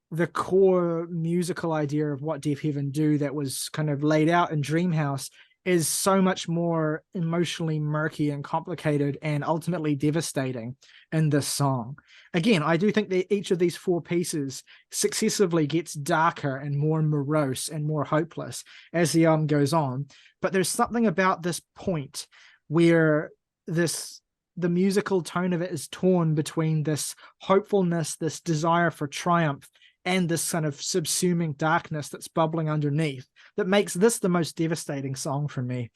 the core musical idea of what Deafheaven do that was kind of laid out in Dreamhouse is so much more emotionally murky and complicated and ultimately devastating in this song. Again, I do think that each of these four pieces successively gets darker and more morose and more hopeless as the album goes on. But there's something about this point where this the musical tone of it is torn between this hopefulness, this desire for triumph, and this kind of subsuming darkness that's bubbling underneath, that makes this the most devastating song for me.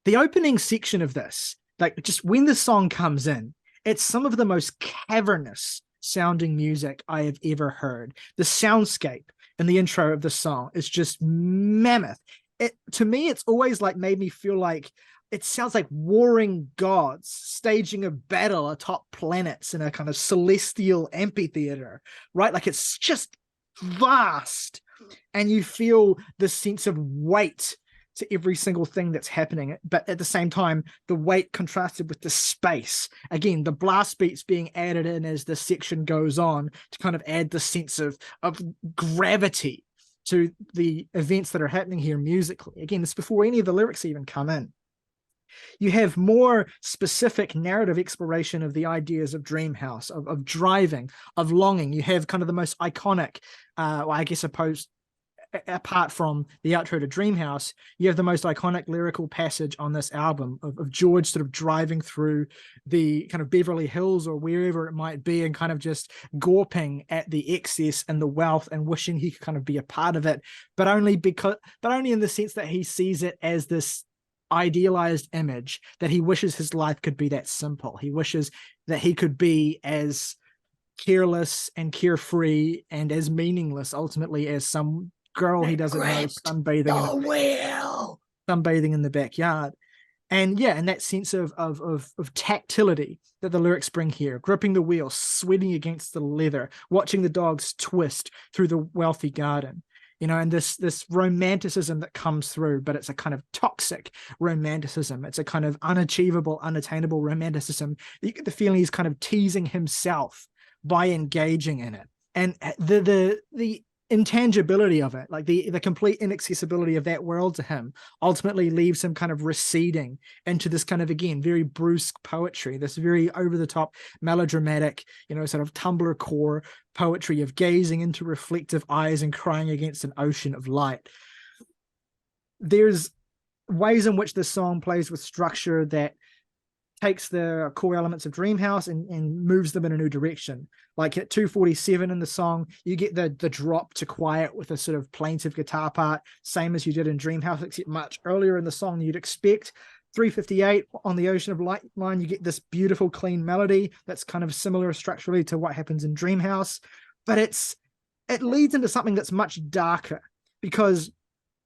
The opening section of this, like just when the song comes in, it's some of the most cavernous sounding music I have ever heard. The soundscape in the intro of the song is just mammoth. To me, it's always like made me feel like it sounds like warring gods staging a battle atop planets in a kind of celestial amphitheater, right? Like it's just vast, and you feel the sense of weight to every single thing that's happening. But at the same time, the weight contrasted with the space. Again, the blast beats being added in as the section goes on to kind of add the sense of gravity to the events that are happening here musically. Again, it's before any of the lyrics even come in. You have more specific narrative exploration of the ideas of dream house, of driving, of longing. You have kind of the most iconic, apart from the outro to Dream House, you have the most iconic lyrical passage on this album of George sort of driving through the kind of Beverly Hills or wherever it might be, and kind of just gawping at the excess and the wealth and wishing he could kind of be a part of it, but only in the sense that he sees it as this idealized image, that he wishes his life could be that simple. He wishes that he could be as careless and carefree and as meaningless ultimately as some girl he doesn't know sunbathing in the backyard. And yeah, and that sense of tactility that the lyrics bring here, gripping the wheel, sweating against the leather, watching the dogs twist through the wealthy garden, and this romanticism that comes through, but it's a kind of toxic romanticism. It's a kind of unachievable, unattainable romanticism. You get the feeling he's kind of teasing himself by engaging in it. And the intangibility of it, like the complete inaccessibility of that world to him, ultimately leaves him kind of receding into this kind of, again, very brusque poetry, this very over-the-top melodramatic, sort of Tumblr core poetry of gazing into reflective eyes and crying against an ocean of light. There's ways in which this song plays with structure that takes the core elements of Dream House and moves them in a new direction. Like at 2:47 in the song, you get the drop to quiet with a sort of plaintive guitar part, same as you did in Dream House, except much earlier in the song than you'd expect. 3:58 on the Ocean of Light line, you get this beautiful clean melody that's kind of similar structurally to what happens in Dream House, but it leads into something that's much darker, because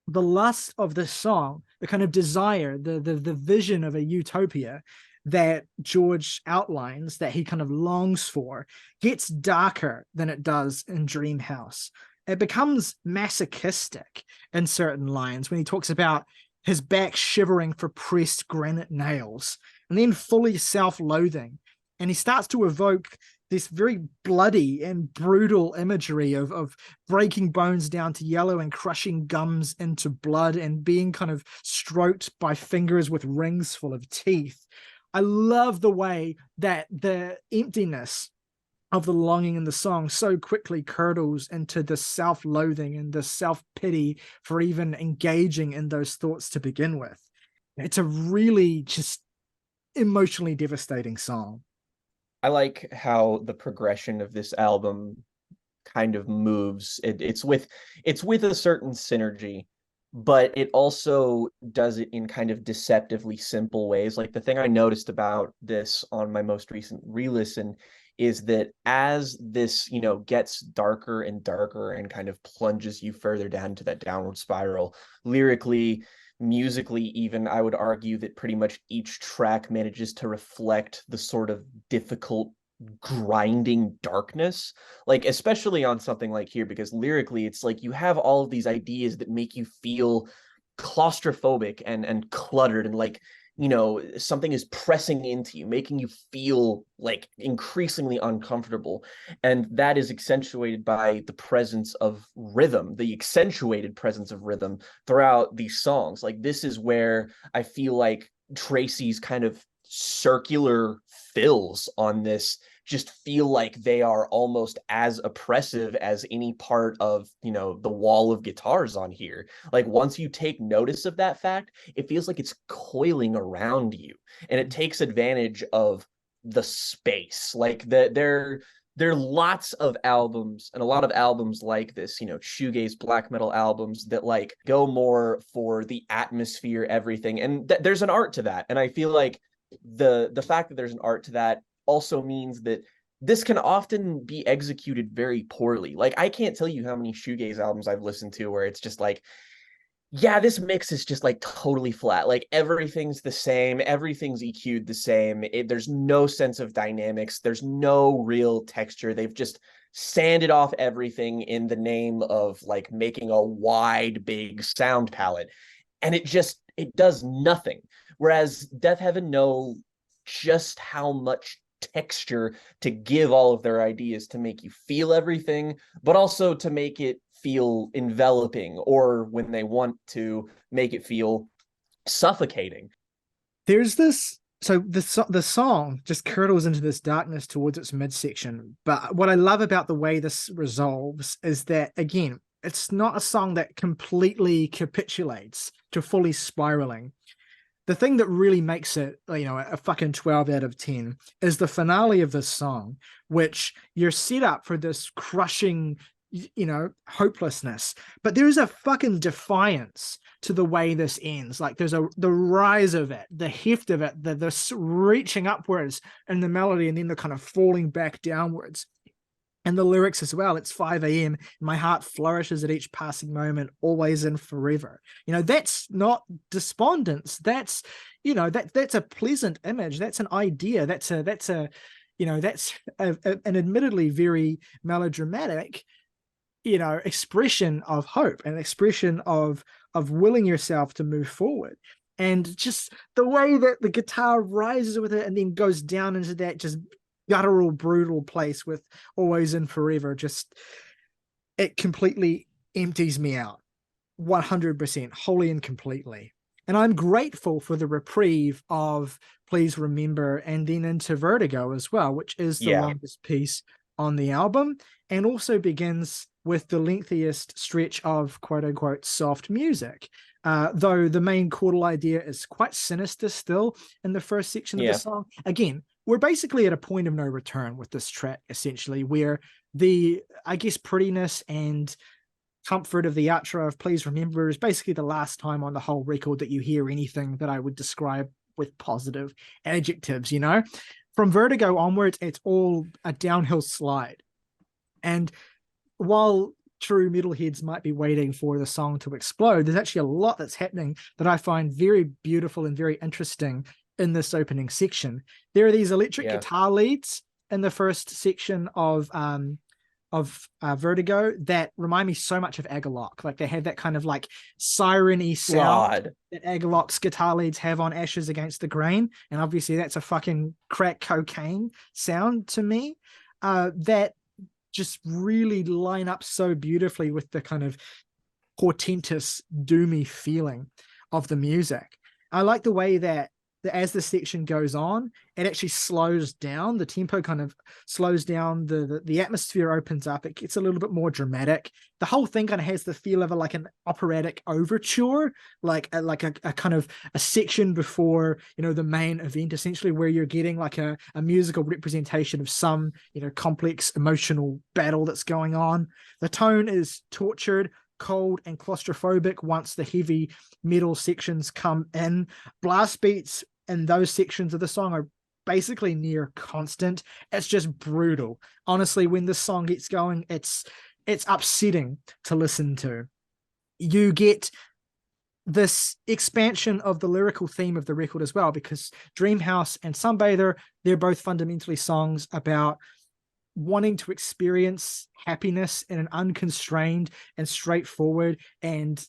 the lust of this song, the kind of desire, the vision of a utopia that George outlines, that he kind of longs for, gets darker than it does in Dream House. It becomes masochistic in certain lines when he talks about his back shivering for pressed granite nails, and then fully self-loathing. And he starts to evoke this very bloody and brutal imagery of breaking bones down to yellow and crushing gums into blood and being kind of stroked by fingers with rings full of teeth. I love the way that the emptiness of the longing in the song so quickly curdles into the self-loathing and the self-pity for even engaging in those thoughts to begin with. It's a really just emotionally devastating song. I like how the progression of this album kind of moves. It's with a certain synergy, but it also does it in kind of deceptively simple ways. Like the thing I noticed about this on my most recent re-listen is that as this, gets darker and darker and kind of plunges you further down into that downward spiral, lyrically, musically, even, I would argue that pretty much each track manages to reflect the sort of difficult, grinding darkness, like especially on something like here, because lyrically it's like you have all of these ideas that make you feel claustrophobic and cluttered, and like something is pressing into you, making you feel like increasingly uncomfortable. And that is accentuated by the presence of rhythm, the accentuated presence of rhythm throughout these songs. Like this is where I feel like Tracy's kind of circular fills on this just feel like they are almost as oppressive as any part of, the wall of guitars on here. Like once you take notice of that fact, it feels like it's coiling around you, and it takes advantage of the space. Like there are lots of albums, and a lot of albums like this, shoegaze black metal albums that like go more for the atmosphere, everything. And there's an art to that. And I feel like the fact that there's an art to that also means that this can often be executed very poorly. Like I can't tell you how many shoegaze albums I've listened to where it's just like, yeah, this mix is just like totally flat. Like everything's the same, everything's EQ'd the same. There's no sense of dynamics, there's no real texture. They've just sanded off everything in the name of like making a wide, big sound palette. And it does nothing. Whereas Deafheaven know just how much texture to give all of their ideas to make you feel everything, but also to make it feel enveloping, or when they want to make it feel suffocating. There's this, so the song just curdles into this darkness towards its midsection. But what I love about the way this resolves is that, again, it's not a song that completely capitulates to fully spiraling. The thing that really makes it, a fucking 12 out of 10 is the finale of this song, which you're set up for this crushing, hopelessness. But there's a fucking defiance to the way this ends. Like there's the rise of it, the heft of it, the reaching upwards in the melody, and then the kind of falling back downwards. And the lyrics as well. It's 5 a.m. My heart flourishes at each passing moment, always and forever. That's not despondence. That's, that's a pleasant image. That's an idea. That's an admittedly very melodramatic, expression of hope, an expression of willing yourself to move forward. And just the way that the guitar rises with it and then goes down into that just guttural, brutal place with always and forever, just it completely empties me out 100%, wholly and completely. And I'm grateful for the reprieve of Please Remember and then into Vertigo as well, which is the longest piece on the album, and also begins with the lengthiest stretch of quote-unquote soft music. Though the main chordal idea is quite sinister still in the first section of the song. Again, we're basically at a point of no return with this track, essentially, where the, I guess, prettiness and comfort of the outro of Please Remember is basically the last time on the whole record that you hear anything that I would describe with positive adjectives, From Vertigo onwards, it's all a downhill slide. And while true metalheads might be waiting for the song to explode, there's actually a lot that's happening that I find very beautiful and very interesting in this opening section. There are these electric guitar leads in the first section of Vertigo that remind me so much of Agalloch. Like they have that kind of like siren-y sound that Agalloch's guitar leads have on Ashes Against the Grain, and obviously that's a fucking crack cocaine sound to me. That just really line up so beautifully with the kind of portentous, doomy feeling of the music. I like the way that as the section goes on, it actually slows down. The tempo kind of slows down. The atmosphere opens up. It gets a little bit more dramatic. The whole thing kind of has the feel of like an operatic overture, like a kind of a section before, the main event, essentially, where you're getting like a musical representation of some, complex emotional battle that's going on. The tone is tortured, cold, and claustrophobic once the heavy metal sections come in. Blast beats in those sections of the song are basically near constant. It's just brutal. Honestly, when this song gets going, it's upsetting to listen to. You get this expansion of the lyrical theme of the record as well, because Dreamhouse and Sunbather, they're both fundamentally songs about wanting to experience happiness in an unconstrained and straightforward and,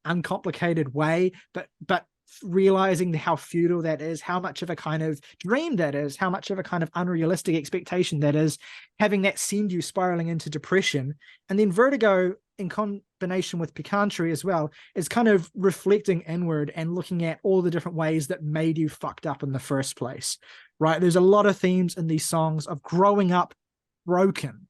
uncomplicated way, but realizing how futile that is, how much of a kind of dream that is, how much of a kind of unrealistic expectation that is, having that send you spiraling into depression. And then Vertigo in combination with Pecan Tree as well, is kind of reflecting inward and looking at all the different ways that made you fucked up in the first place, right? There's a lot of themes in these songs of growing up broken,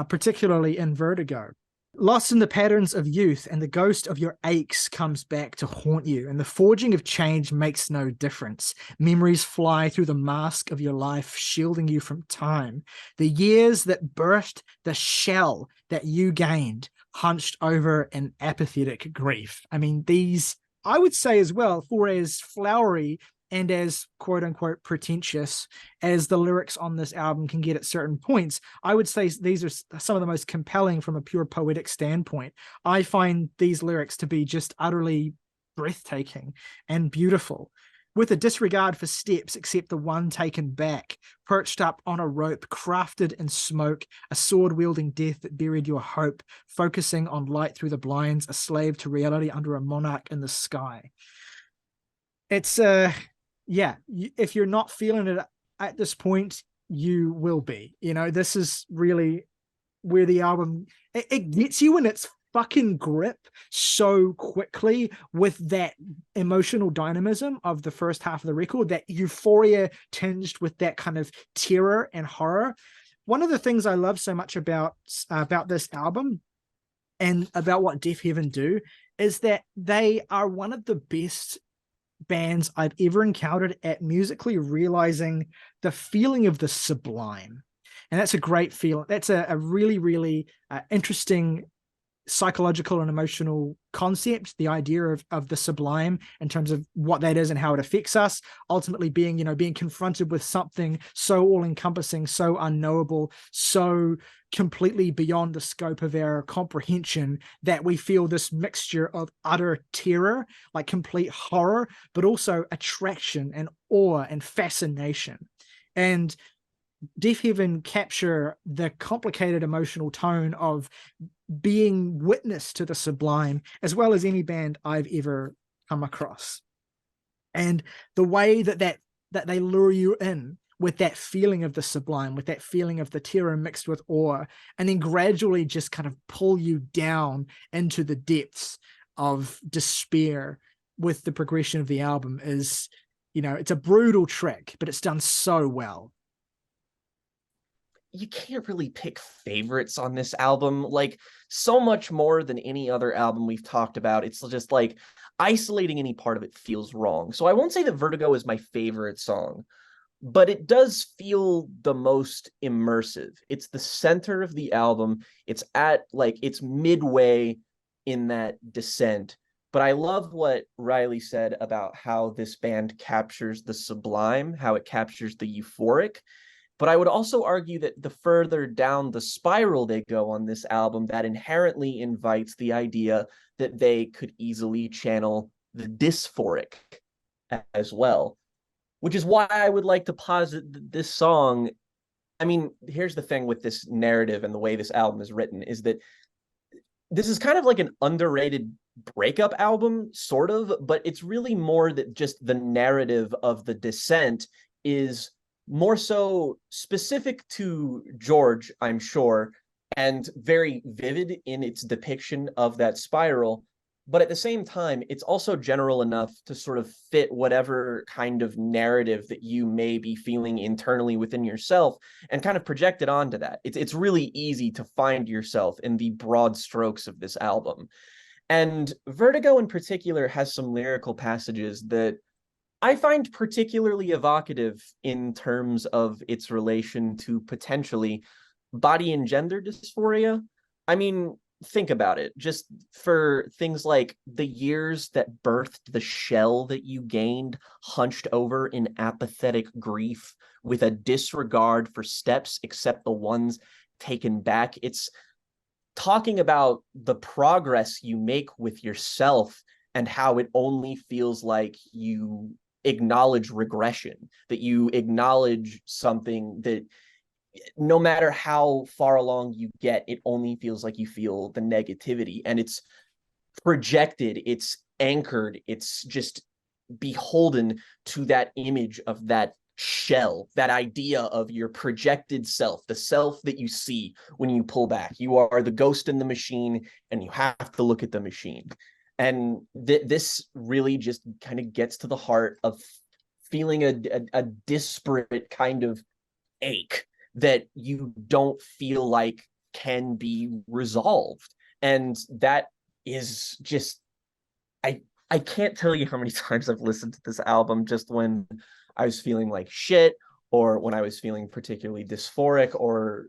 particularly in Vertigo. Lost in the patterns of youth, and the ghost of your aches comes back to haunt you, and the forging of change makes no difference. Memories fly through the mask of your life, shielding you from time. The years that birthed the shell that you gained, hunched over in apathetic grief. I mean, these, I would say as well, for as flowery and as quote unquote pretentious as the lyrics on this album can get at certain points, I would say these are some of the most compelling from a pure poetic standpoint. I find these lyrics to be just utterly breathtaking and beautiful. With a disregard for steps except the one taken back, perched up on a rope, crafted in smoke, a sword-wielding death that buried your hope, focusing on light through the blinds, a slave to reality under a monarch in the sky. It's yeah, if you're not feeling it at this point, you will be. You know, this is really where the album, it gets you in its fucking grip so quickly with that emotional dynamism of the first half of the record, that euphoria tinged with that kind of terror and horror. One of the things I love so much about this album and about what Deafheaven do is that they are one of the best bands I've ever encountered at musically realizing the feeling of the sublime. And that's a great feeling. That's a really, really interesting psychological and emotional concept, the idea of the sublime in terms of what that is and how it affects us, ultimately being, you know, being confronted with something so all-encompassing, so unknowable, so completely beyond the scope of our comprehension, that we feel this mixture of utter terror, like complete horror, but also attraction and awe and fascination. And Deafheaven capture the complicated emotional tone of being witness to the sublime as well as any band I've ever come across. And the way that they lure you in with that feeling of the sublime, with that feeling of the terror mixed with awe, and then gradually just kind of pull you down into the depths of despair with the progression of the album is, you know, it's a brutal trick, but it's done so well. You can't really pick favorites on this album, like so much more than any other album we've talked about. It's just like isolating any part of it feels wrong. So I won't say that Vertigo is my favorite song, but it does feel the most immersive. It's the center of the album. It's at like it's midway in that descent. But I love what Riley said about how this band captures the sublime, how it captures the euphoric. But I would also argue that the further down the spiral they go on this album, that inherently invites the idea that they could easily channel the dysphoric as well, which is why I would like to posit this song. I mean, here's the thing with this narrative and the way this album is written is that this is kind of like an underrated breakup album, sort of, but it's really more that just the narrative of the descent is more so specific to George, I'm sure, and very vivid in its depiction of that spiral. But at the same time, it's also general enough to sort of fit whatever kind of narrative that you may be feeling internally within yourself and kind of project it onto that. It's really easy to find yourself in the broad strokes of this album. And Vertigo in particular has some lyrical passages that I find particularly evocative in terms of its relation to potentially body and gender dysphoria. I mean, think about it. Just for things like the years that birthed the shell that you gained, hunched over in apathetic grief with a disregard for steps except the ones taken back. It's talking about the progress you make with yourself and how it only feels like you acknowledge regression, that you acknowledge something that no matter how far along you get, it only feels like you feel the negativity, and it's projected, it's anchored, it's just beholden to that image of that shell, that idea of your projected self, the self that you see when you pull back. You are the ghost in the machine, and you have to look at the machine. And this really just kind of gets to the heart of feeling a disparate kind of ache that you don't feel like can be resolved. And that is just, I can't tell you how many times I've listened to this album just when I was feeling like shit, or when I was feeling particularly dysphoric, or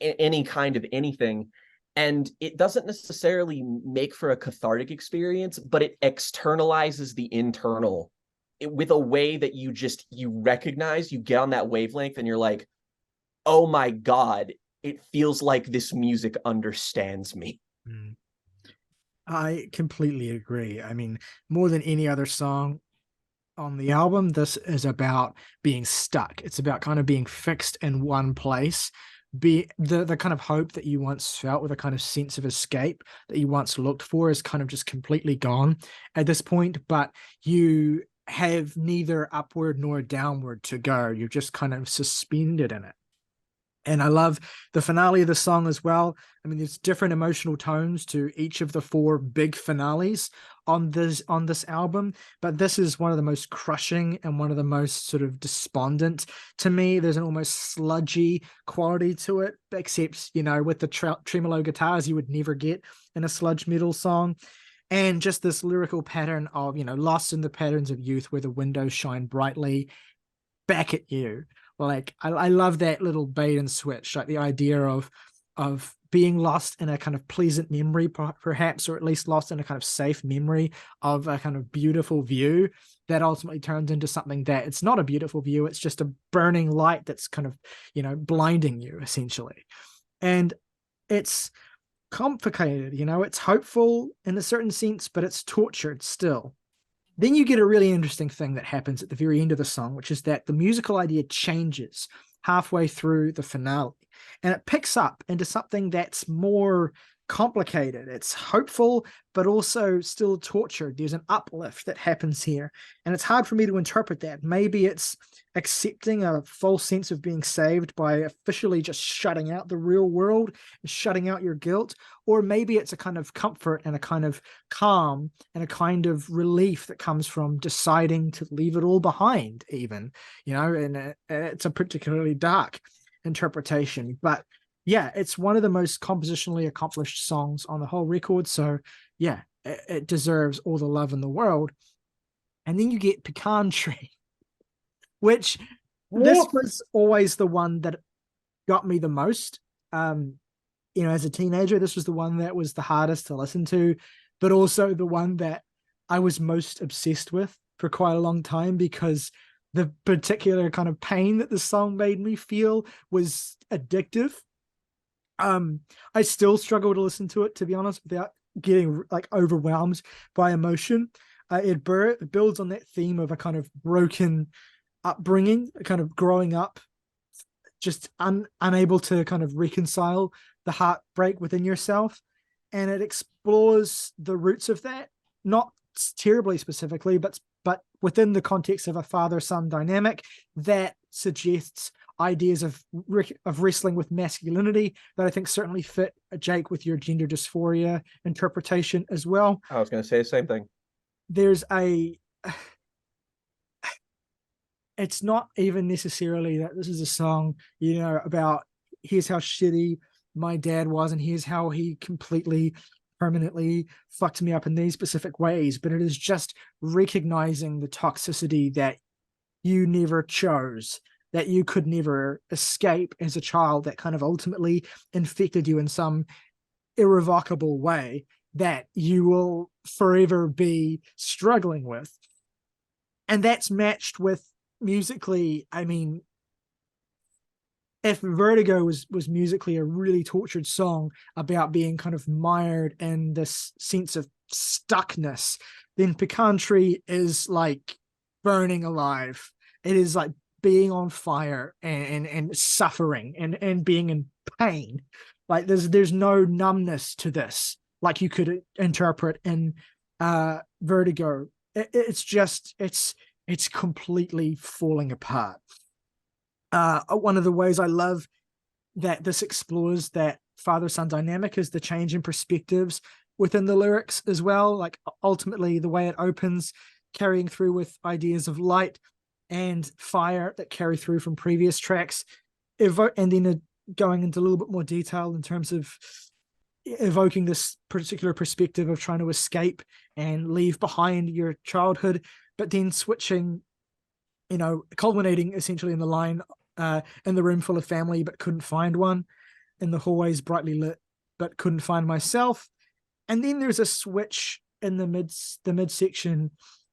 any kind of anything. And it doesn't necessarily make for a cathartic experience, but it externalizes the internal with a way that you recognize, you get on that wavelength, and you're like, oh my God, it feels like this music understands me. I completely agree. I mean, more than any other song on the album, this is about being stuck. It's about kind of being fixed in one place. Be the kind of hope that you once felt, with a kind of sense of escape that you once looked for, is kind of just completely gone at this point. But you have neither upward nor downward to go. You're just kind of suspended in it. And I love the finale of the song as well. I mean, there's different emotional tones to each of the 4 big finales on this album, but this is one of the most crushing and one of the most sort of despondent to me. There's an almost sludgy quality to it, except, you know, with the tremolo guitars you would never get in a sludge metal song. And just this lyrical pattern of, you know, lost in the patterns of youth where the windows shine brightly back at you. Like, I love that little bait and switch, like the idea of being lost in a kind of pleasant memory, perhaps, or at least lost in a kind of safe memory of a kind of beautiful view that ultimately turns into something that it's not a beautiful view. It's just a burning light that's kind of, you know, blinding you, essentially. And it's complicated, you know, it's hopeful in a certain sense, but it's tortured still. Then you get a really interesting thing that happens at the very end of the song, which is that the musical idea changes halfway through the finale, and it picks up into something that's more complicated. It's hopeful, but also still tortured. There's an uplift that happens here, and it's hard for me to interpret that. Maybe it's accepting a false sense of being saved by officially just shutting out the real world and shutting out your guilt, or maybe it's a kind of comfort and a kind of calm and a kind of relief that comes from deciding to leave it all behind, even, you know. And it's a particularly dark interpretation, but yeah, it's one of the most compositionally accomplished songs on the whole record. So yeah, it deserves all the love in the world. And then you get Pecan Tree, which this was always the one that got me the most. You know, as a teenager, this was the one that was the hardest to listen to, but also the one that I was most obsessed with for quite a long time, because the particular kind of pain that the song made me feel was addictive. I still struggle to listen to it, to be honest, without getting like overwhelmed by emotion. It builds on that theme of a kind of broken upbringing, kind of growing up, just unable to kind of reconcile the heartbreak within yourself. And it explores the roots of that, not terribly specifically, but within the context of a father-son dynamic that suggests ideas of wrestling with masculinity that I think certainly fit, Jake, with your gender dysphoria interpretation as well. I was going to say the same thing. There's it's not even necessarily that this is a song, you know, about here's how shitty my dad was and here's how he completely permanently fucked me up in these specific ways, but it is just recognizing the toxicity that you never chose, that you could never escape as a child, that kind of ultimately infected you in some irrevocable way that you will forever be struggling with. And that's matched with musically, I mean, if Vertigo was musically a really tortured song about being kind of mired in this sense of stuckness, then Pecan Tree is like burning alive. It is like being on fire and suffering and being in pain. Like there's no numbness to this, like you could interpret in Vertigo. It's it's completely falling apart. One of the ways I love that this explores that father-son dynamic is the change in perspectives within the lyrics as well. Like ultimately the way it opens, carrying through with ideas of light and fire that carry through from previous tracks, and then going into a little bit more detail in terms of evoking this particular perspective of trying to escape and leave behind your childhood, but then switching, culminating essentially in the line, in the room full of family but couldn't find one, in the hallways brightly lit but couldn't find myself. And then there's a switch in the midsection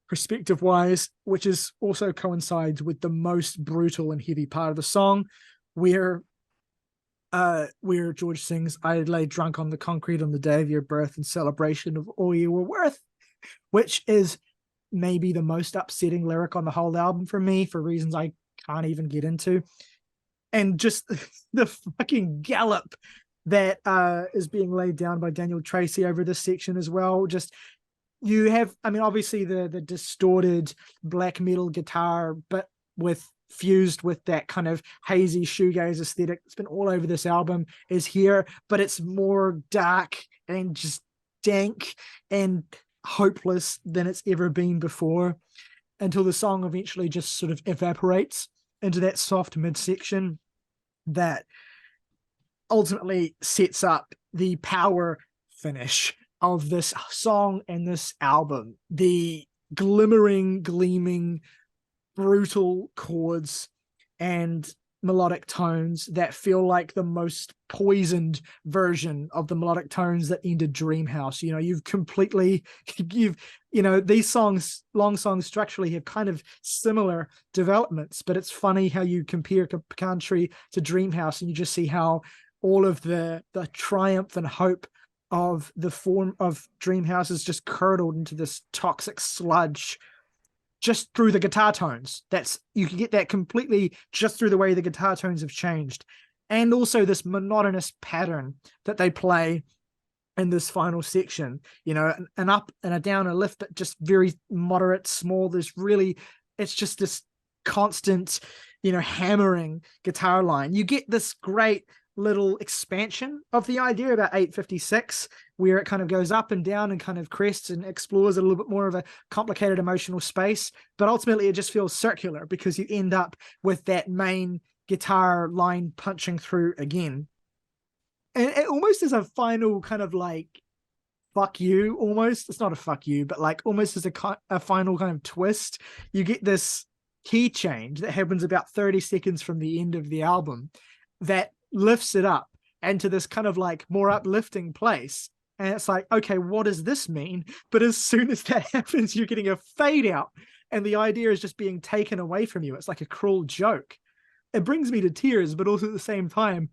perspective wise, which is also coincides with the most brutal and heavy part of the song, where George sings, "I lay drunk on the concrete on the day of your birth in celebration of all you were worth," which is maybe the most upsetting lyric on the whole album for me, for reasons I can't even get into. And just the fucking gallop that is being laid down by Daniel Tracy over this section as well. Just, you have, obviously the distorted black metal guitar, but fused with that kind of hazy shoegaze aesthetic that's been all over this album is here, but it's more dark and just dank and hopeless than it's ever been before, until the song eventually just sort of evaporates into that soft midsection that ultimately sets up the power finish of this song and this album. The glimmering, gleaming, brutal chords and melodic tones that feel like the most poisoned version of the melodic tones that ended Dreamhouse. These songs, long songs structurally have kind of similar developments, but it's funny how you compare Pecan Tree to Dreamhouse and you just see how all of the triumph and hope of the form of Dreamhouse is just curdled into this toxic sludge just through the guitar tones. You can get that completely just through the way the guitar tones have changed. And also this monotonous pattern that they play in this final section, an up and a down, a lift, but just very moderate, small. It's just this constant, hammering guitar line. You get this great little expansion of the idea about 856, where it kind of goes up and down and kind of crests and explores a little bit more of a complicated emotional space, but ultimately it just feels circular because you end up with that main guitar line punching through again. And it almost is a final kind of like fuck you, almost. It's not a fuck you, but like almost as a final kind of twist. You get this key change that happens about 30 seconds from the end of the album that lifts it up into this kind of like more uplifting place. And it's like, okay, what does this mean? But as soon as that happens, you're getting a fade out and the idea is just being taken away from you. It's like a cruel joke. It brings me to tears, but also at the same time,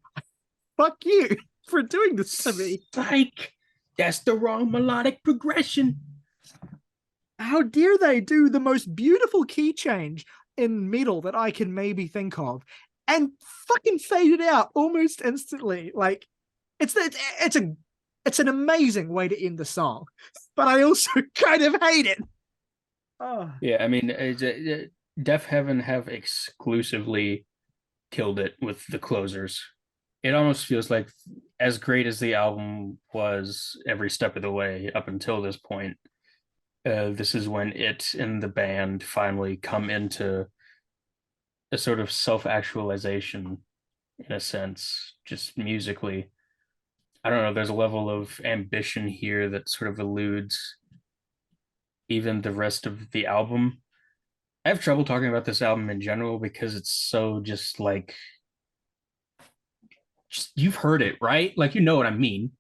fuck you for doing this to me. Psych! That's the wrong melodic progression. How dare they do the most beautiful key change in metal that I can maybe think of and fucking fade it out almost instantly. Like it's an amazing way to end the song, but I also kind of hate it. Oh. Yeah, Deafheaven have exclusively killed it with the closers. It almost feels like, as great as the album was every step of the way up until this point, this is when it and the band finally come into a sort of self-actualization, in a sense, just musically. I don't know, there's a level of ambition here that sort of eludes even the rest of the album. I have trouble talking about this album in general because it's so just like, you've heard it, right? Like, you know what I mean.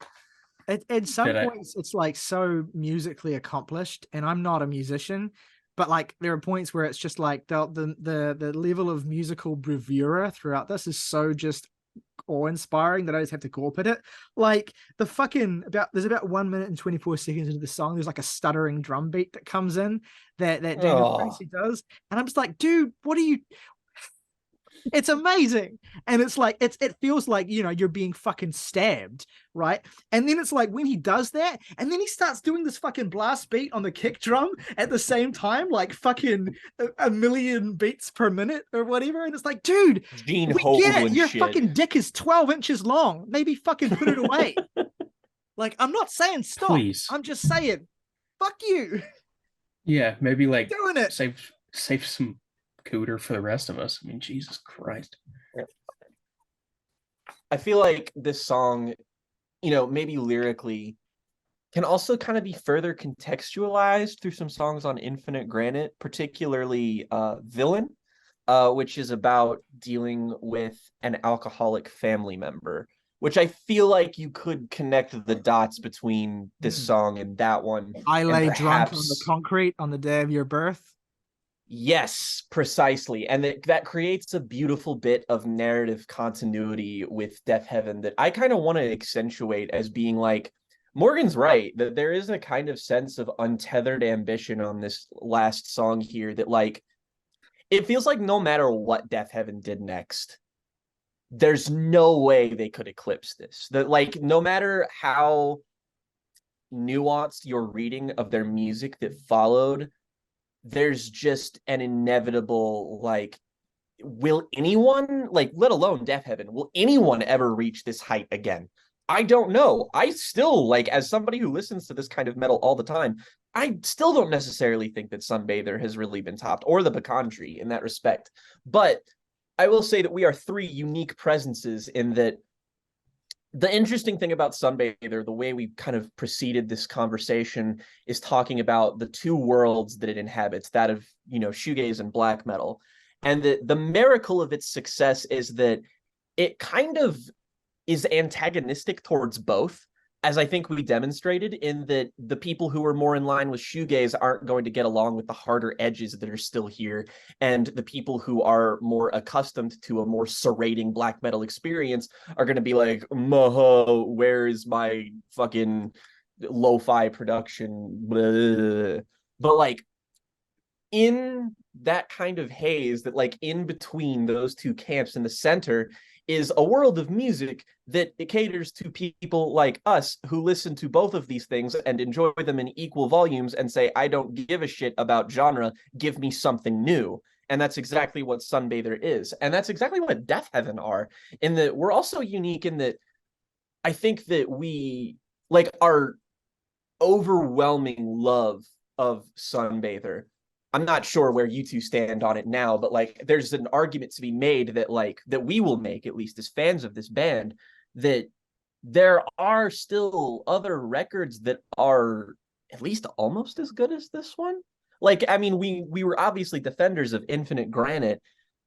At some points, it's like so musically accomplished, and I'm not a musician, but like there are points where it's just like the level of musical bravura throughout this is so just awe-inspiring that I just have to gulp at it. Like there's about 1 minute and 24 seconds into the song, there's like a stuttering drum beat that comes in that Daniel Tracy does, and I'm just like, dude, what are you? It's amazing. And it's like it feels like, you know, you're being fucking stabbed, right? And then it's like when he does that, and then he starts doing this fucking blast beat on the kick drum at the same time, like fucking a million beats per minute or whatever. And it's like, dude, Gene we get it. Hoglan Your shit. fucking dick is 12 inches long. Maybe fucking put it away. Like, I'm not saying stop. Please. I'm just saying, fuck you. Yeah, maybe like Doing it. save some cooter for the rest of us. I mean, Jesus Christ. I feel like this song, you know, maybe lyrically can also kind of be further contextualized through some songs on Infinite Granite, particularly Villain, which is about dealing with an alcoholic family member, which I feel like you could connect the dots between this song and that one. I and lay drunk on perhaps- the concrete on the day of your birth. Yes, precisely. And that creates a beautiful bit of narrative continuity with Deafheaven that I kind of want to accentuate as being like, Morgan's right, that there is a kind of sense of untethered ambition on this last song here that, like, it feels like no matter what Deafheaven did next, there's no way they could eclipse this. That, like, no matter how nuanced your reading of their music that followed, there's just an inevitable, like, will anyone, like, let alone Deafheaven, will anyone ever reach this height again? I don't know. I still, like, as somebody who listens to this kind of metal all the time, I still don't necessarily think that Sunbather has really been topped, or the Pecan Tree in that respect. But I will say that we are three unique presences in that the interesting thing about Sunbather, the way we kind of preceded this conversation, is talking about the two worlds that it inhabits, that of, you know, shoegaze and black metal. And the miracle of its success is that it kind of is antagonistic towards both, as I think we demonstrated, in that the people who are more in line with shoegaze aren't going to get along with the harder edges that are still here, and the people who are more accustomed to a more serrating black metal experience are going to be like, "Moho, where is my fucking lo-fi production?" Blah. But, like, in that kind of haze, that, like, in between those two camps in the center is a world of music that it caters to people like us who listen to both of these things and enjoy them in equal volumes and say, I don't give a shit about genre, give me something new. And that's exactly what Sunbather is. And that's exactly what Deafheaven are, in that we're also unique in that I think that we, like, our overwhelming love of Sunbather, I'm not sure where you two stand on it now, but, like, there's an argument to be made that, like, that we will make, at least as fans of this band, that there are still other records that are at least almost as good as this one. Like, I mean, we were obviously defenders of Infinite Granite,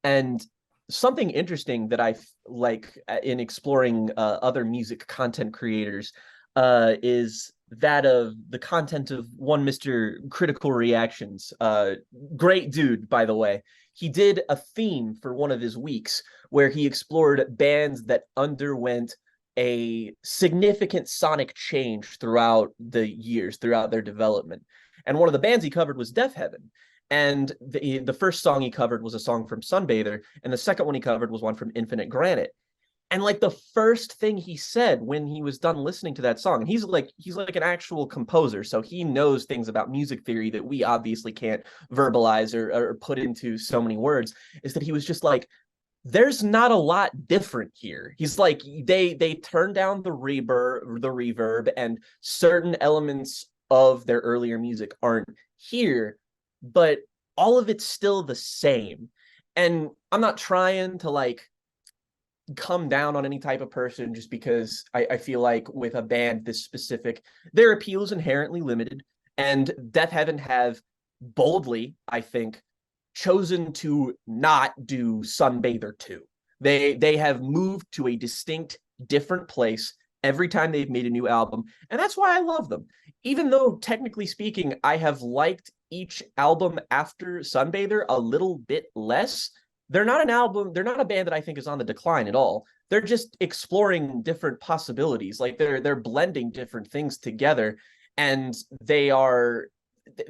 and something interesting that I like in exploring other music content creators is that of the content of one Mr. Critical Reactions. Great dude, by the way. He did a theme for one of his weeks where he explored bands that underwent a significant sonic change throughout the years, throughout their development. And one of the bands he covered was Deafheaven. And the first song he covered was a song from Sunbather, and the second one he covered was one from Infinite Granite. And, like, the first thing he said when he was done listening to that song, and he's like an actual composer, so he knows things about music theory that we obviously can't verbalize or put into so many words, is that he was just like, there's not a lot different here. He's like, they turned down the reverb, and certain elements of their earlier music aren't here, but all of it's still the same. And I'm not trying to, like, come down on any type of person just because I feel like with a band this specific, their appeal is inherently limited, and Deafheaven have boldly, I think, chosen to not do Sunbather 2. They have moved to a distinct, different place every time they've made a new album, and that's why I love them. Even though, technically speaking, I have liked each album after Sunbather a little bit less, they're not a band that I think is on the decline at all. They're just exploring different possibilities. Like, they're blending different things together, and they are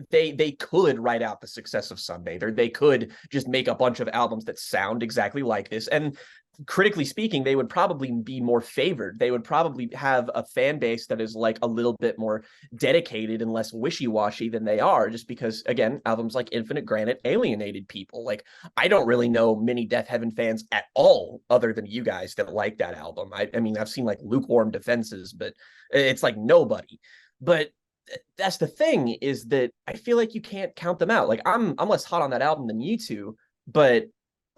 they could write out the success of Sunbather. They could just make a bunch of albums that sound exactly like this. And critically speaking, they would probably be more favored. They would probably have a fan base that is like a little bit more dedicated and less wishy-washy than they are, just because, again, albums like Infinite Granite alienated people. Like, I don't really know many Deafheaven fans at all, other than you guys, that like that album. I mean, I've seen like lukewarm defenses, but it's like nobody. But that's the thing, is that I feel like you can't count them out. Like, I'm less hot on that album than you two, but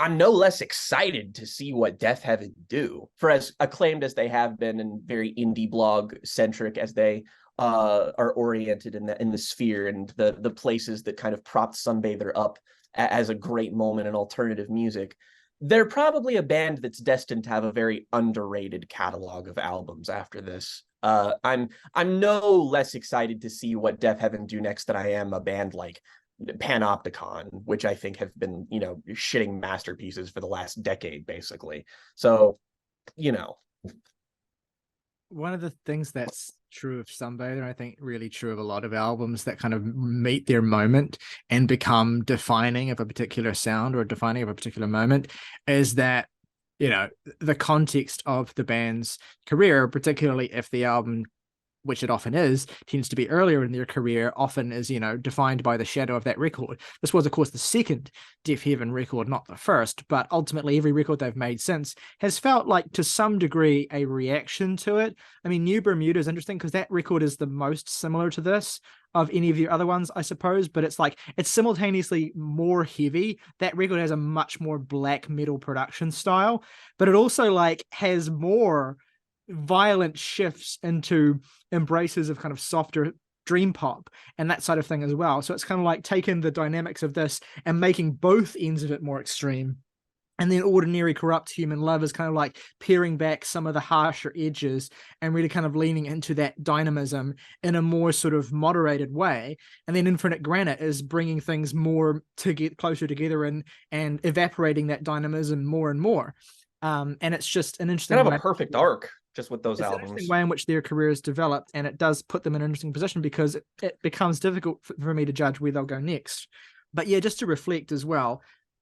I'm no less excited to see what Deafheaven do. For as acclaimed as they have been and very indie blog centric as they are oriented in the sphere and the places that kind of propped Sunbather up as a great moment in alternative music, they're probably a band that's destined to have a very underrated catalog of albums after this. I'm no less excited to see what Deafheaven do next than I am a band like Panopticon, which I think have been, shitting masterpieces for the last decade, basically. So, one of the things that's true of Sunbather, I think really true of a lot of albums that kind of meet their moment and become defining of a particular sound or defining of a particular moment, is that, the context of the band's career, particularly if the album, which it often is, tends to be earlier in their career, often is, defined by the shadow of that record. This was, of course, the second Deafheaven record, not the first, but ultimately every record they've made since has felt like, to some degree, a reaction to it. I mean, New Bermuda is interesting because that record is the most similar to this of any of the other ones, I suppose, but it's simultaneously more heavy. That record has a much more black metal production style, but it also has more violent shifts into embraces of kind of softer dream pop and that side of thing as well. So it's kind of like taking the dynamics of this and making both ends of it more extreme. And then Ordinary Corrupt Human Love is kind of like peering back some of the harsher edges and really kind of leaning into that dynamism in a more sort of moderated way. And then Infinite Granite is bringing things more to get closer together and evaporating that dynamism more and more. And it's just an interesting kind of a perfect arc just with those albums. An interesting way in which their careers developed, and it does put them in an interesting position because it becomes difficult for me to judge where they'll go next. But yeah, just to reflect as well,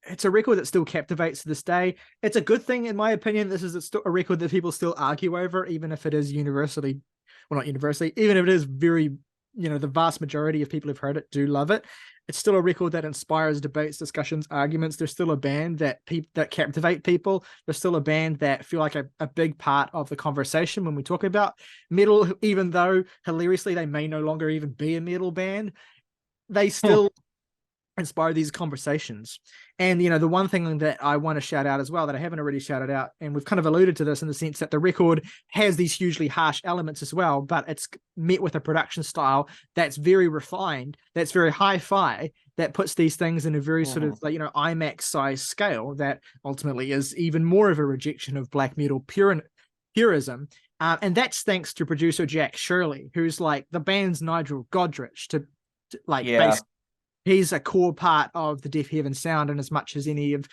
it's a record that still captivates to this day. It's a good thing, in my opinion. This is a record that people still argue over, even if it is universally, well, not universally, even if it is very, the vast majority of people who've heard it do love it. It's still a record that inspires debates, discussions, arguments. There's still a band that captivate people. There's still a band that feel like a big part of the conversation when we talk about metal, even though hilariously they may no longer even be a metal band. They still inspire these conversations. And, the one thing that I want to shout out as well that I haven't already shouted out, and we've kind of alluded to this in the sense that the record has these hugely harsh elements as well, but it's met with a production style that's very refined, that's very hi-fi, that puts these things in a very sort of IMAX size scale that ultimately is even more of a rejection of black metal purism. And that's thanks to producer Jack Shirley, who's like the band's Nigel Godrich basically. He's a core part of the Deafheaven sound, and as much as any of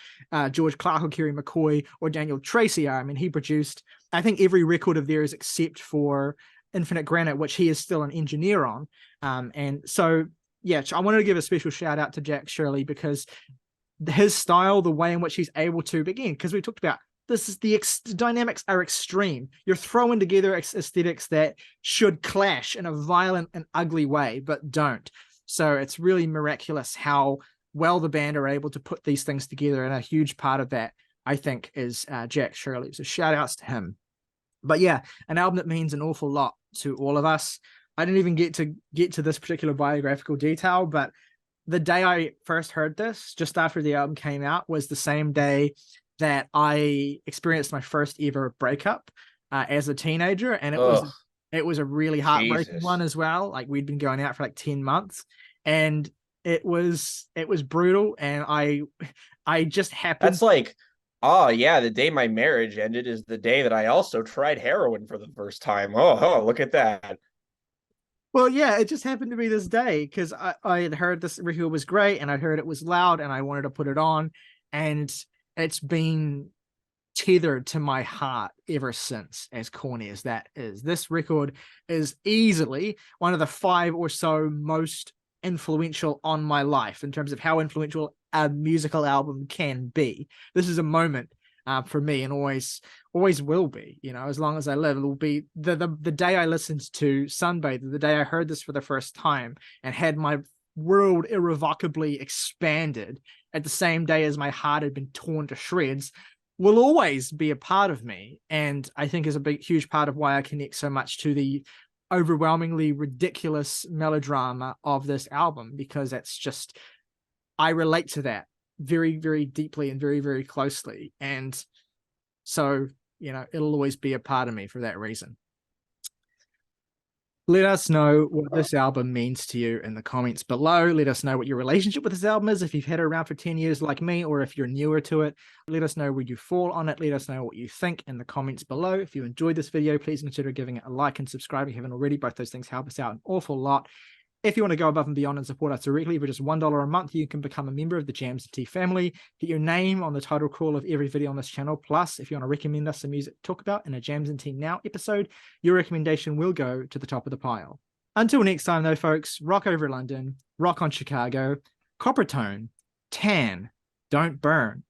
George Clark or Kerry McCoy or Daniel Tracy are. I mean, he produced, I think, every record of theirs except for Infinite Granite, which he is still an engineer on. And so, yeah, I wanted to give a special shout out to Jack Shirley because his style, the way in which he's able to, again, because we talked about, this is the dynamics are extreme. You're throwing together aesthetics that should clash in a violent and ugly way, but don't. So it's really miraculous how well the band are able to put these things together. And a huge part of that, I think, is Jack Shirley. So shout outs to him. But yeah, an album that means an awful lot to all of us. I didn't even get to this particular biographical detail, but the day I first heard this, just after the album came out, was the same day that I experienced my first ever breakup as a teenager. And it was a really heartbreaking one as well. Like, we'd been going out for like 10 months and it was brutal. And I just happened. That's like, oh yeah, the day my marriage ended is the day that I also tried heroin for the first time. Oh, look at that. Well, yeah, it just happened to be this day because I had heard this record was great and I heard it was loud and I wanted to put it on. And it's been tethered to my heart ever since, as corny as that is. This record is easily one of the 5 or so most influential on my life in terms of how influential a musical album can be. This is a moment for me, and always will be. You know, as long as I live, it will be the day I listened to Sunbather, the day I heard this for the first time, and had my world irrevocably expanded at the same day as my heart had been torn to shreds, will always be a part of me. And I think is a huge part of why I connect so much to the overwhelmingly ridiculous melodrama of this album, because that's just, I relate to that very, very deeply and very, very closely. And so, you know, it'll always be a part of me for that reason. Let us know what this album means to you in the comments below. Let us know what your relationship with this album is, if you've had it around for 10 years like me, or if you're newer to it. Let us know where you fall on it. Let us know what you think in the comments below. If you enjoyed this video, please consider giving it a like and subscribe if you haven't already. Both those things help us out an awful lot. If you want to go above and beyond and support us directly for just $1 a month, you can become a member of the Jams and Tea family. Get your name on the title call of every video on this channel. Plus, if you want to recommend us some music to talk about in a Jams and Tea Now episode, your recommendation will go to the top of the pile. Until next time, though, folks, rock over London, rock on Chicago, copper tone, tan, don't burn.